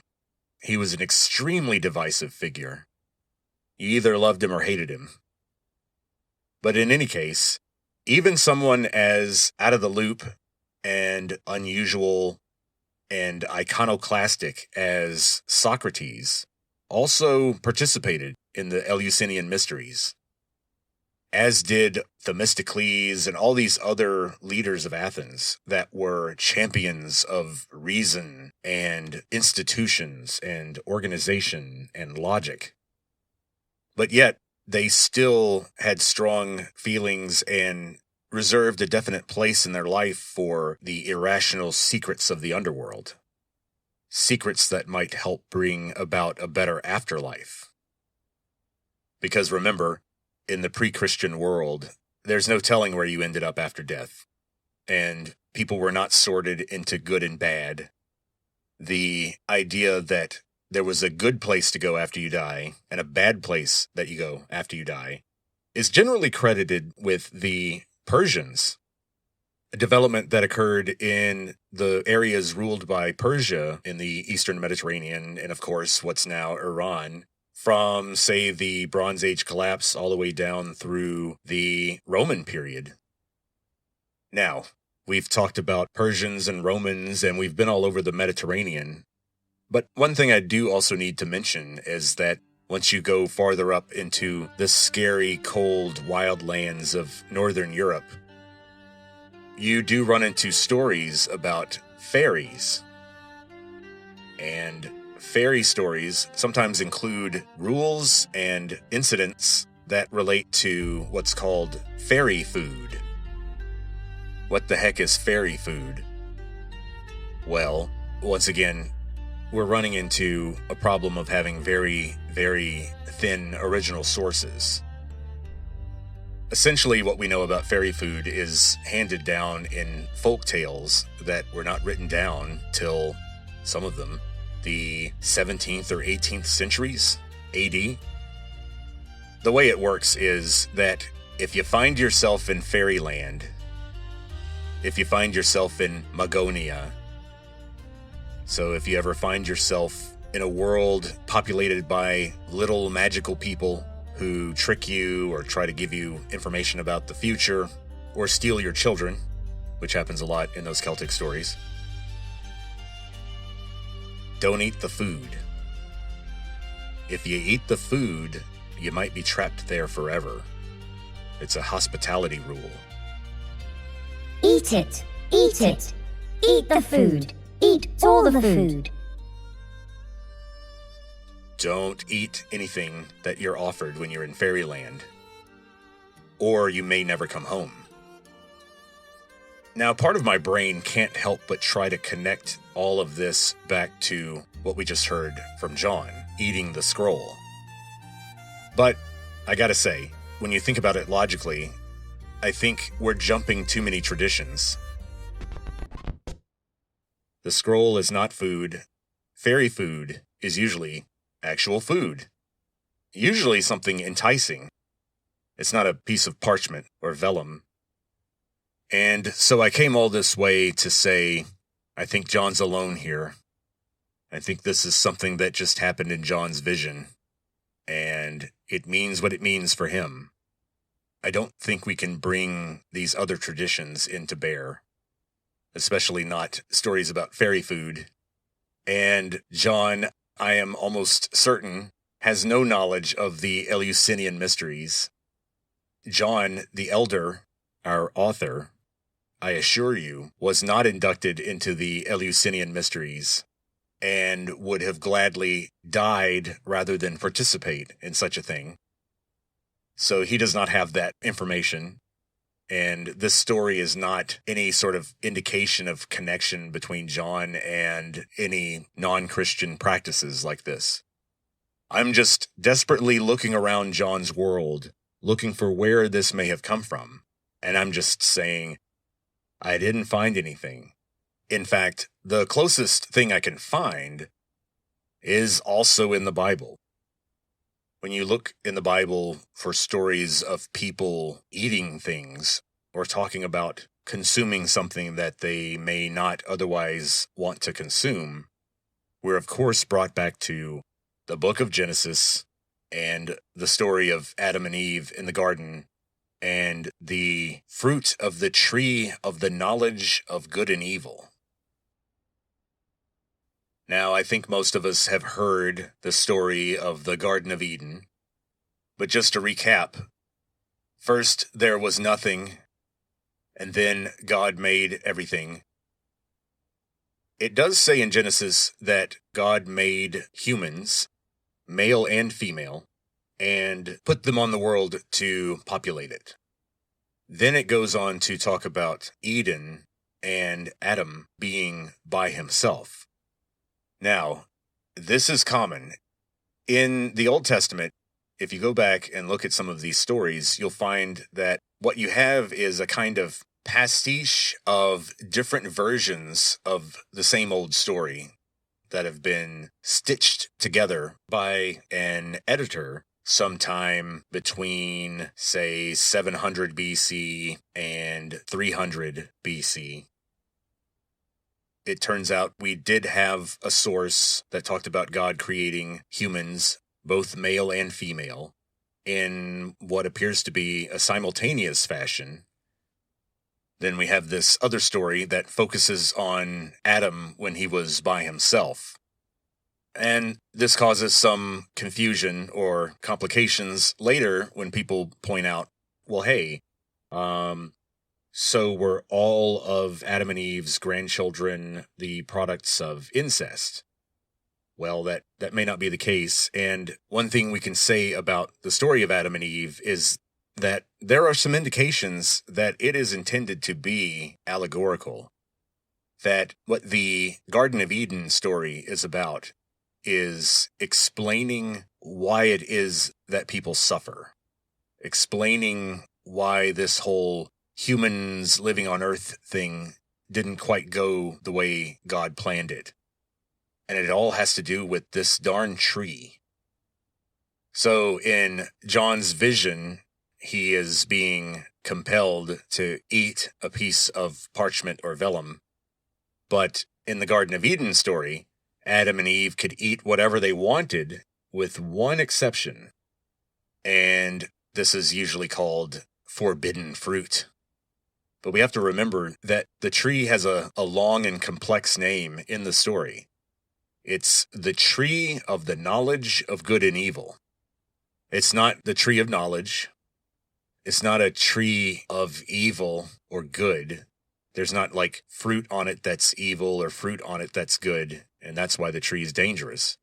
he was an extremely divisive figure. You either loved him or hated him. But in any case, even someone as out of the loop and unusual and iconoclastic as Socrates also participated in the Eleusinian mysteries, as did Themistocles and all these other leaders of Athens that were champions of reason and institutions and organization and logic. But yet, they still had strong feelings and reserved a definite place in their life for the irrational secrets of the underworld. Secrets that might help bring about a better afterlife. Because remember, in the pre-Christian world, there's no telling where you ended up after death. And people were not sorted into good and bad. The idea that there was a good place to go after you die and a bad place that you go after you die is generally credited with the Persians, a development that occurred in the areas ruled by Persia in the Eastern Mediterranean and, of course, what's now Iran, from, say, the Bronze Age collapse all the way down through the Roman period. Now, we've talked about Persians and Romans, and we've been all over the Mediterranean. But one thing I do also need to mention is that once you go farther up into the scary, cold, wild lands of Northern Europe, you do run into stories about fairies. And fairy stories sometimes include rules and incidents that relate to what's called fairy food. What the heck is fairy food? Well, once again, we're running into a problem of having very, very thin original sources. Essentially, what we know about fairy food is handed down in folk tales that were not written down till, some of them, the 17th or 18th centuries AD. The way it works is that if you find yourself in fairyland, if you find yourself in Magonia, so if you ever find yourself in a world populated by little magical people who trick you or try to give you information about the future or steal your children, which happens a lot in those Celtic stories, don't eat the food. If you eat the food, you might be trapped there forever. It's a hospitality rule. Eat it! Eat it! Eat the food! Eat all the food! Don't eat anything that you're offered when you're in fairyland, or you may never come home. Now, part of my brain can't help but try to connect all of this back to what we just heard from John, eating the scroll. But I gotta say, when you think about it logically, I think we're jumping too many traditions. The scroll is not food. Fairy food is usually actual food. Usually something enticing. It's not a piece of parchment or vellum. And so I came all this way to say, I think John's alone here. I think this is something that just happened in John's vision. And it means what it means for him. I don't think we can bring these other traditions into bear. Especially not stories about fairy food. And John, I am almost certain, has no knowledge of the Eleusinian mysteries. John, the elder, our author, I assure you, was not inducted into the Eleusinian mysteries and would have gladly died rather than participate in such a thing. So he does not have that information. And this story is not any sort of indication of connection between John and any non-Christian practices like this. I'm just desperately looking around John's world, looking for where this may have come from. And I'm just saying, I didn't find anything. In fact, the closest thing I can find is also in the Bible. When you look in the Bible for stories of people eating things, or talking about consuming something that they may not otherwise want to consume, we're of course brought back to the book of Genesis and the story of Adam and Eve in the garden and the fruit of the tree of the knowledge of good and evil. Now, I think most of us have heard the story of the Garden of Eden, but just to recap, first there was nothing, and then God made everything. It does say in Genesis that God made humans, male and female, and put them on the world to populate it. Then it goes on to talk about Eden and Adam being by himself. Now, this is common. In the Old Testament, if you go back and look at some of these stories, you'll find that what you have is a kind of pastiche of different versions of the same old story that have been stitched together by an editor sometime between, say, 700 BC and 300 BC. It turns out we did have a source that talked about God creating humans, both male and female, in what appears to be a simultaneous fashion. Then we have this other story that focuses on Adam when he was by himself. And this causes some confusion or complications later when people point out, well, hey, so were all of Adam and Eve's grandchildren the products of incest? Well, that may not be the case. And one thing we can say about the story of Adam and Eve is that there are some indications that it is intended to be allegorical. That what the Garden of Eden story is about is explaining why it is that people suffer. Explaining why this whole humans living on Earth thing didn't quite go the way God planned it. And it all has to do with this darn tree. So in John's vision, he is being compelled to eat a piece of parchment or vellum. But in the Garden of Eden story, Adam and Eve could eat whatever they wanted with one exception. And this is usually called forbidden fruit. But we have to remember that the tree has a long and complex name in the story. It's the tree of the knowledge of good and evil. It's not the tree of knowledge. It's not a tree of evil or good. There's not like fruit on it that's evil or fruit on it that's good, and that's why the tree is dangerous.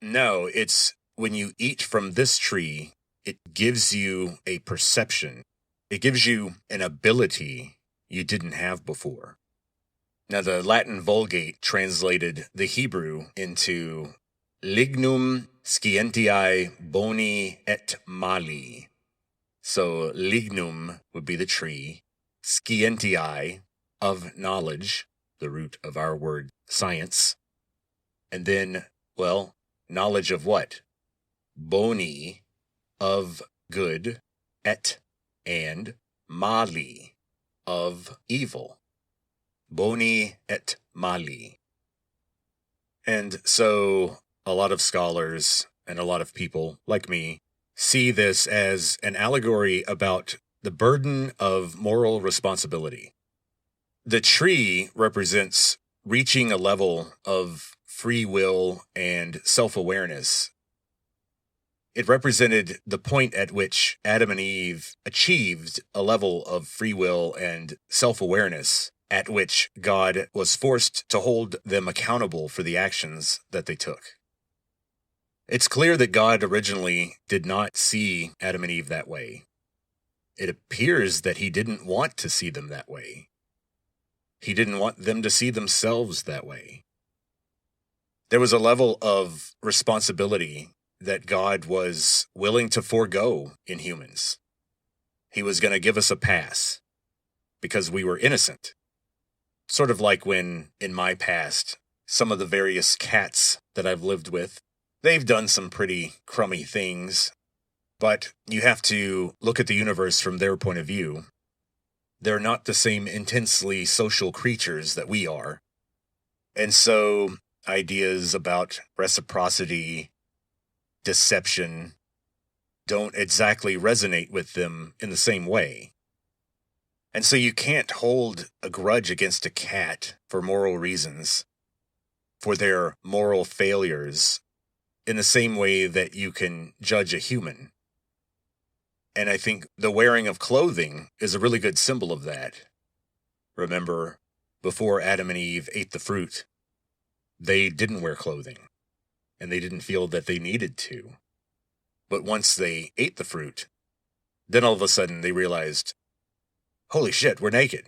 No, it's when you eat from this tree, it gives you a perception. It gives you an ability you didn't have before. Now, the Latin Vulgate translated the Hebrew into lignum scientiae boni et mali. So lignum would be the tree, scientiae, of knowledge, the root of our word science, and then, well, knowledge of what? Boni, of good, et, and mali, of evil. Boni et mali. And so a lot of scholars and a lot of people like me see this as an allegory about the burden of moral responsibility. The tree represents reaching a level of free will and self-awareness. It represented the point at which Adam and Eve achieved a level of free will and self-awareness at which God was forced to hold them accountable for the actions that they took. It's clear that God originally did not see Adam and Eve that way. It appears that he didn't want to see them that way. He didn't want them to see themselves that way. There was a level of responsibility that God was willing to forego in humans. He was going to give us a pass because we were innocent. Sort of like when, in my past, some of the various cats that I've lived with, they've done some pretty crummy things, but you have to look at the universe from their point of view. they're not the same intensely social creatures that we are. And so ideas about reciprocity, deception, don't exactly resonate with them in the same way. And so you can't hold a grudge against a cat for moral reasons, for their moral failures, in the same way that you can judge a human. And I think the wearing of clothing is a really good symbol of that. Remember, before Adam and Eve ate the fruit, they didn't wear clothing, and they didn't feel that they needed to. But once they ate the fruit, then all of a sudden they realized, holy shit, we're naked.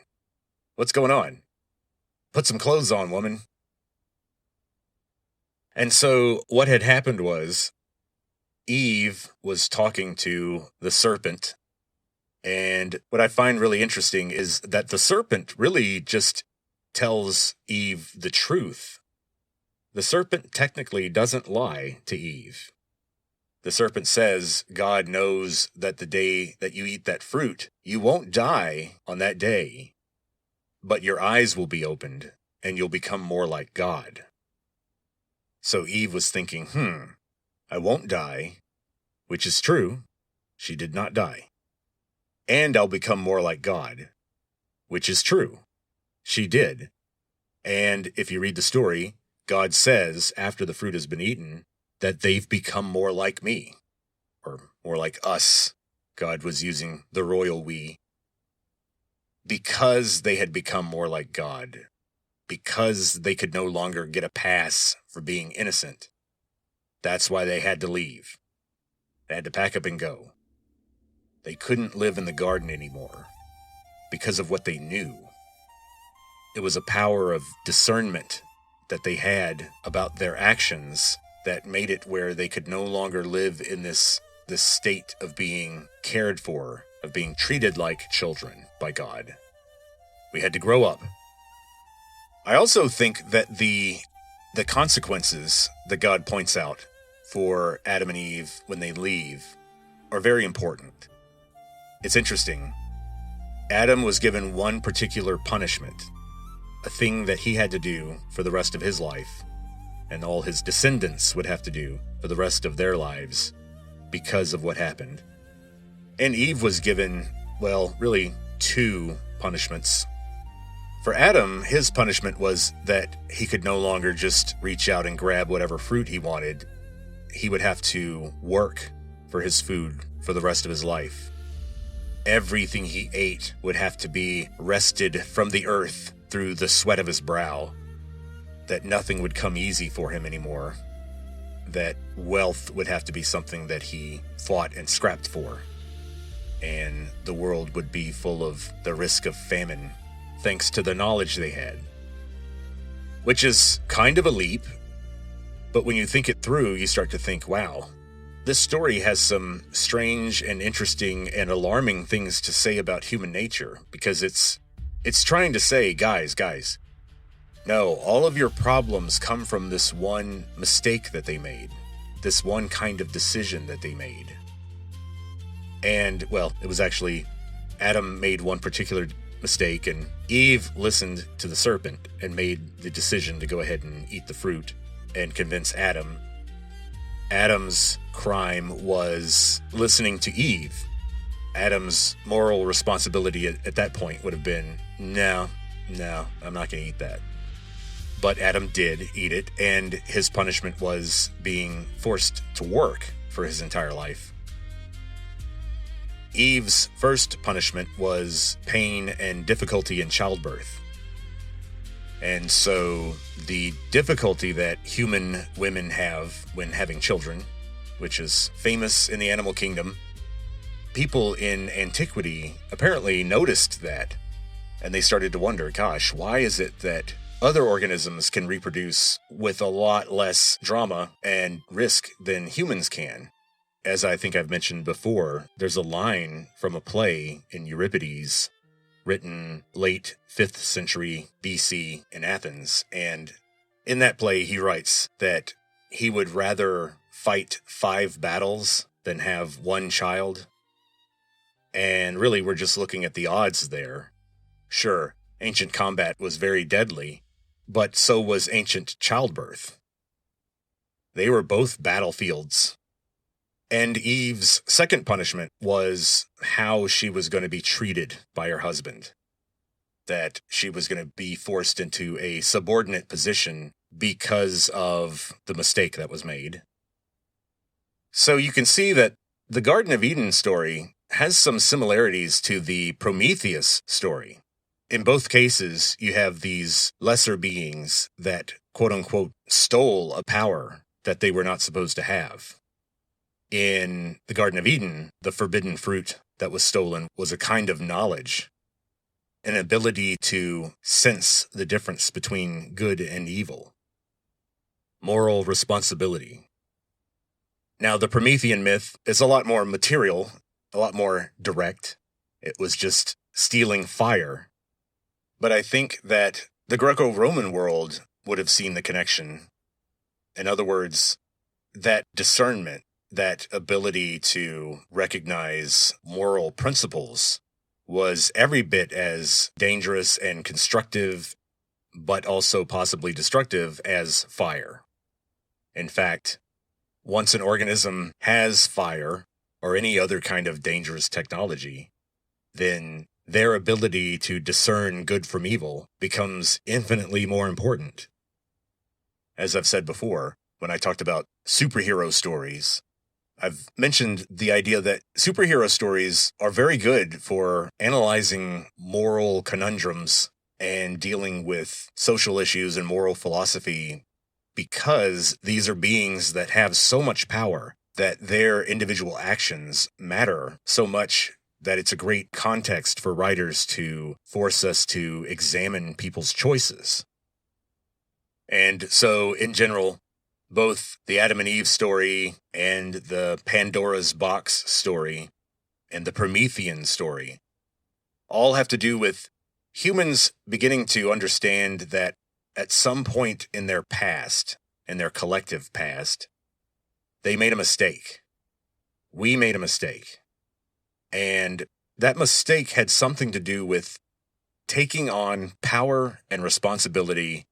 What's going on? Put some clothes on, woman. And so what had happened was Eve was talking to the serpent. And what I find really interesting is that the serpent really just tells Eve the truth. The serpent technically doesn't lie to Eve. The serpent says God knows that the day that you eat that fruit, you won't die on that day, but your eyes will be opened and you'll become more like God. So Eve was thinking, I won't die, which is true. She did not die. And I'll become more like God, which is true. She did. And if you read the story, God says after the fruit has been eaten that they've become more like me, or more like us. God was using the royal we. Because they had become more like God, because they could no longer get a pass for being innocent. That's why they had to leave. They had to pack up and go. They couldn't live in the garden anymore because of what they knew. It was a power of discernment that they had about their actions that made it where they could no longer live in this state of being cared for, of being treated like children by God. We had to grow up. I also think that the consequences that God points out for Adam and Eve when they leave are very important. It's interesting. Adam was given one particular punishment, a thing that he had to do for the rest of his life, and all his descendants would have to do for the rest of their lives because of what happened. And Eve was given, well, really two punishments. For Adam, his punishment was that he could no longer just reach out and grab whatever fruit he wanted. He would have to work for his food for the rest of his life. Everything he ate would have to be wrested from the earth through the sweat of his brow. That nothing would come easy for him anymore. That wealth would have to be something that he fought and scrapped for. And the world would be full of the risk of famine, thanks to the knowledge they had. Which is kind of a leap, but when you think it through, you start to think, wow, this story has some strange and interesting and alarming things to say about human nature, because it's trying to say, guys, no, all of your problems come from this one mistake that they made, this one kind of decision that they made. And, well, it was actually Adam made one particular mistake, and Eve listened to the serpent and made the decision to go ahead and eat the fruit and convince Adam. Adam's crime was listening to Eve. Adam's moral responsibility at that point would have been, no, I'm not going to eat that. But Adam did eat it, and his punishment was being forced to work for his entire life. Eve's first punishment was pain and difficulty in childbirth. And so the difficulty that human women have when having children, which is famous in the animal kingdom, people in antiquity apparently noticed that. And they started to wonder, gosh, why is it that other organisms can reproduce with a lot less drama and risk than humans can? As I think I've mentioned before, there's a line from a play in Euripides written late 5th century BC in Athens. And in that play, he writes that he would rather fight 5 battles than have one child. And really, we're just looking at the odds there. Sure, ancient combat was very deadly, but so was ancient childbirth. They were both battlefields. And Eve's second punishment was how she was going to be treated by her husband. That she was going to be forced into a subordinate position because of the mistake that was made. So you can see that the Garden of Eden story has some similarities to the Prometheus story. In both cases, you have these lesser beings that, quote-unquote, stole a power that they were not supposed to have. In the Garden of Eden, the forbidden fruit that was stolen was a kind of knowledge, an ability to sense the difference between good and evil, moral responsibility. Now, the Promethean myth is a lot more material, a lot more direct. It was just stealing fire. But I think that the Greco-Roman world would have seen the connection. In other words, that discernment, that ability to recognize moral principles was every bit as dangerous and constructive, but also possibly destructive as fire. In fact, once an organism has fire or any other kind of dangerous technology, then their ability to discern good from evil becomes infinitely more important. As I've said before, when I talked about superhero stories, I've mentioned the idea that superhero stories are very good for analyzing moral conundrums and dealing with social issues and moral philosophy, because these are beings that have so much power that their individual actions matter so much that it's a great context for writers to force us to examine people's choices. And so, in general, both the Adam and Eve story and the Pandora's Box story and the Promethean story all have to do with humans beginning to understand that at some point in their past, in their collective past, they made a mistake. We made a mistake. And that mistake had something to do with taking on power and responsibility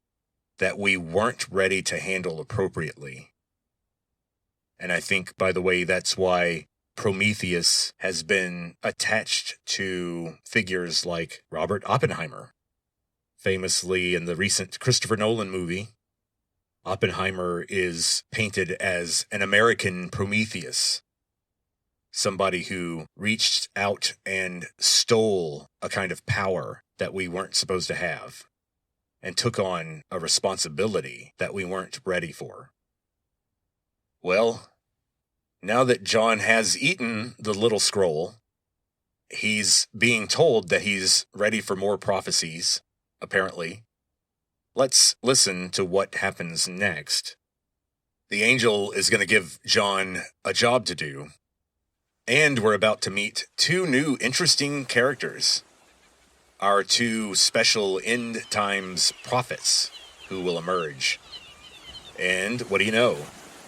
that we weren't ready to handle appropriately. And I think, by the way, that's why Prometheus has been attached to figures like Robert Oppenheimer. Famously, in the recent Christopher Nolan movie, Oppenheimer is painted as an American Prometheus, somebody who reached out and stole a kind of power that we weren't supposed to have, and took on a responsibility that we weren't ready for. Well, now that John has eaten the little scroll, he's being told that he's ready for more prophecies, apparently. Let's listen to what happens next. The angel is going to give John a job to do, and we're about to meet two new interesting characters. Our two special end times prophets who will emerge. And what do you know?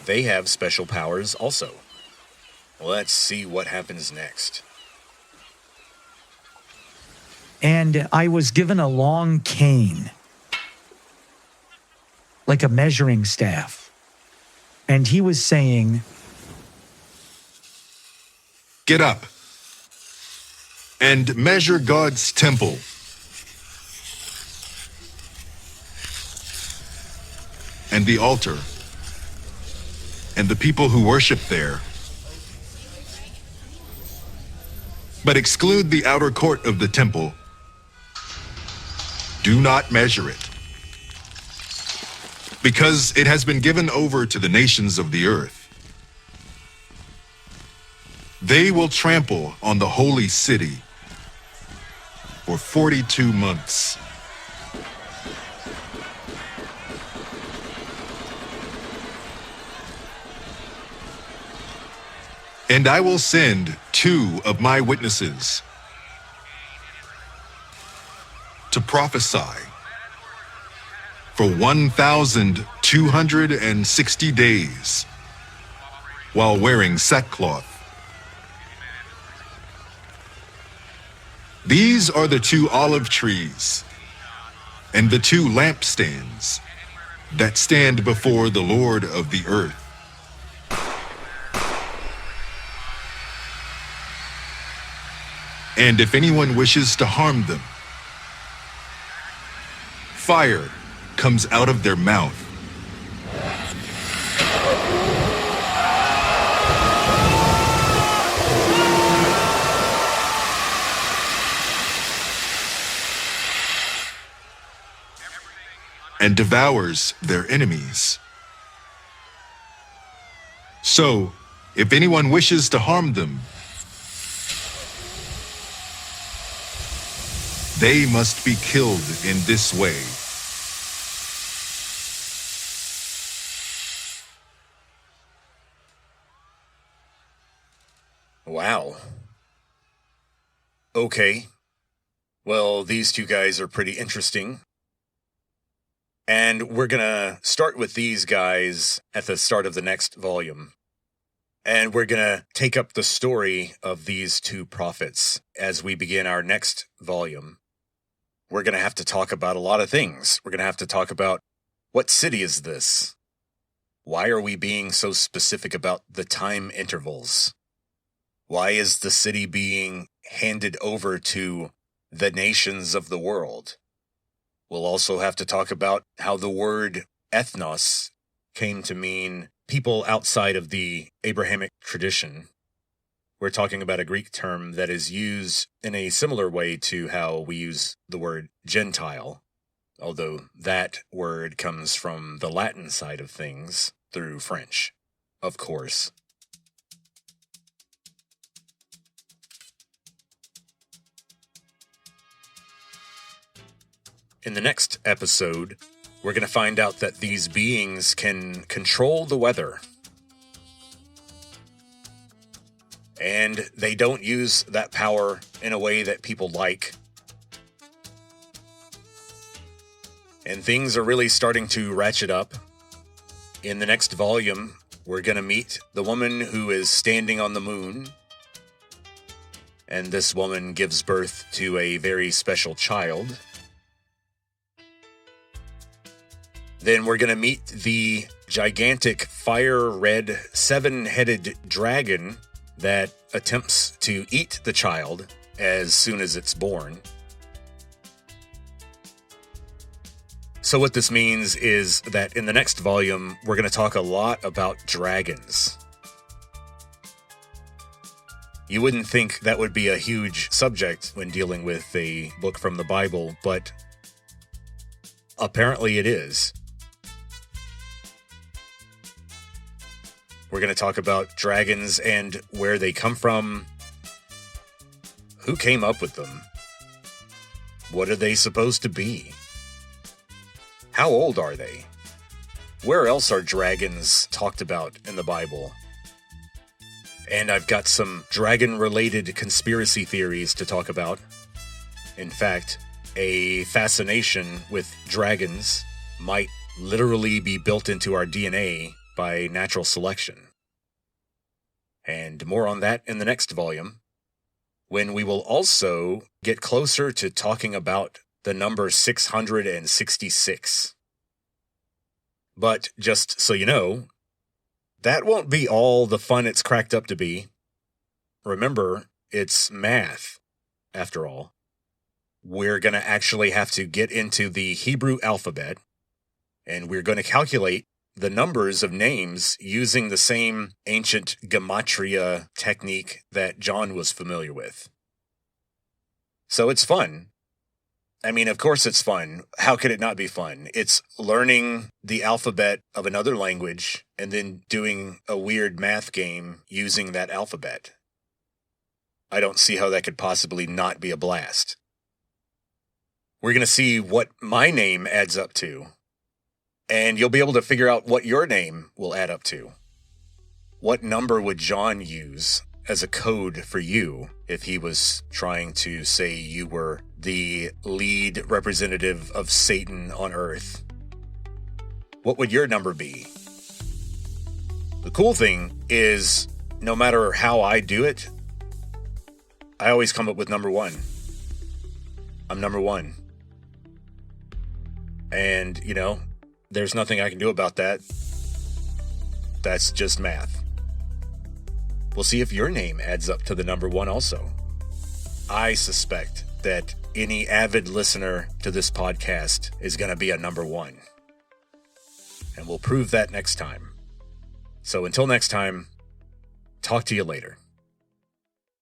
They have special powers also. Let's see what happens next. And I was given a long cane, like a measuring staff. And he was saying, "Get up and measure God's temple. And the altar, and the people who worship there. But exclude the outer court of the temple. Do not measure it, because it has been given over to the nations of the earth. They will trample on the holy city for 42 months. And I will send 2 of my witnesses to prophesy for 1,260 days while wearing sackcloth. These are the 2 olive trees and the 2 lampstands that stand before the Lord of the earth. And if anyone wishes to harm them, fire comes out of their mouth. And devours their enemies. So, if anyone wishes to harm them, they must be killed in this way. Wow. Okay. Well, these 2 guys are pretty interesting. And we're going to start with these guys at the start of the next volume. And we're going to take up the story of these 2 prophets as we begin our next volume. We're going to have to talk about a lot of things. We're going to have to talk about, what city is this? Why are we being so specific about the time intervals? Why is the city being handed over to the nations of the world? We'll also have to talk about how the word ethnos came to mean people outside of the Abrahamic tradition. We're talking about a Greek term that is used in a similar way to how we use the word Gentile, although that word comes from the Latin side of things through French, of course. In the next episode, we're going to find out that these beings can control the weather. And they don't use that power in a way that people like. And things are really starting to ratchet up. In the next volume, we're going to meet the woman who is standing on the moon. And this woman gives birth to a very special child. Then we're going to meet the gigantic fire-red 7-headed dragon that attempts to eat the child as soon as it's born. So what this means is that in the next volume, we're going to talk a lot about dragons. You wouldn't think that would be a huge subject when dealing with a book from the Bible, but apparently it is. We're going to talk about dragons and where they come from. Who came up with them? What are they supposed to be? How old are they? Where else are dragons talked about in the Bible? And I've got some dragon-related conspiracy theories to talk about. In fact, a fascination with dragons might literally be built into our DNA by natural selection. And more on that in the next volume, when we will also get closer to talking about the number 666. But just so you know, that won't be all the fun it's cracked up to be. Remember, it's math, after all. We're going to actually have to get into the Hebrew alphabet, and we're going to calculate the numbers of names using the same ancient gematria technique that John was familiar with. So it's fun. I mean, of course it's fun. How could it not be fun? It's learning the alphabet of another language and then doing a weird math game using that alphabet. I don't see how that could possibly not be a blast. We're going to see what my name adds up to. And you'll be able to figure out what your name will add up to. What number would John use as a code for you if he was trying to say you were the lead representative of Satan on Earth? What would your number be? The cool thing is, no matter how I do it, I always come up with number 1. I'm number one. And, there's nothing I can do about that. That's just math. We'll see if your name adds up to the number one also. I suspect that any avid listener to this podcast is going to be a number one. And we'll prove that next time. So until next time, talk to you later.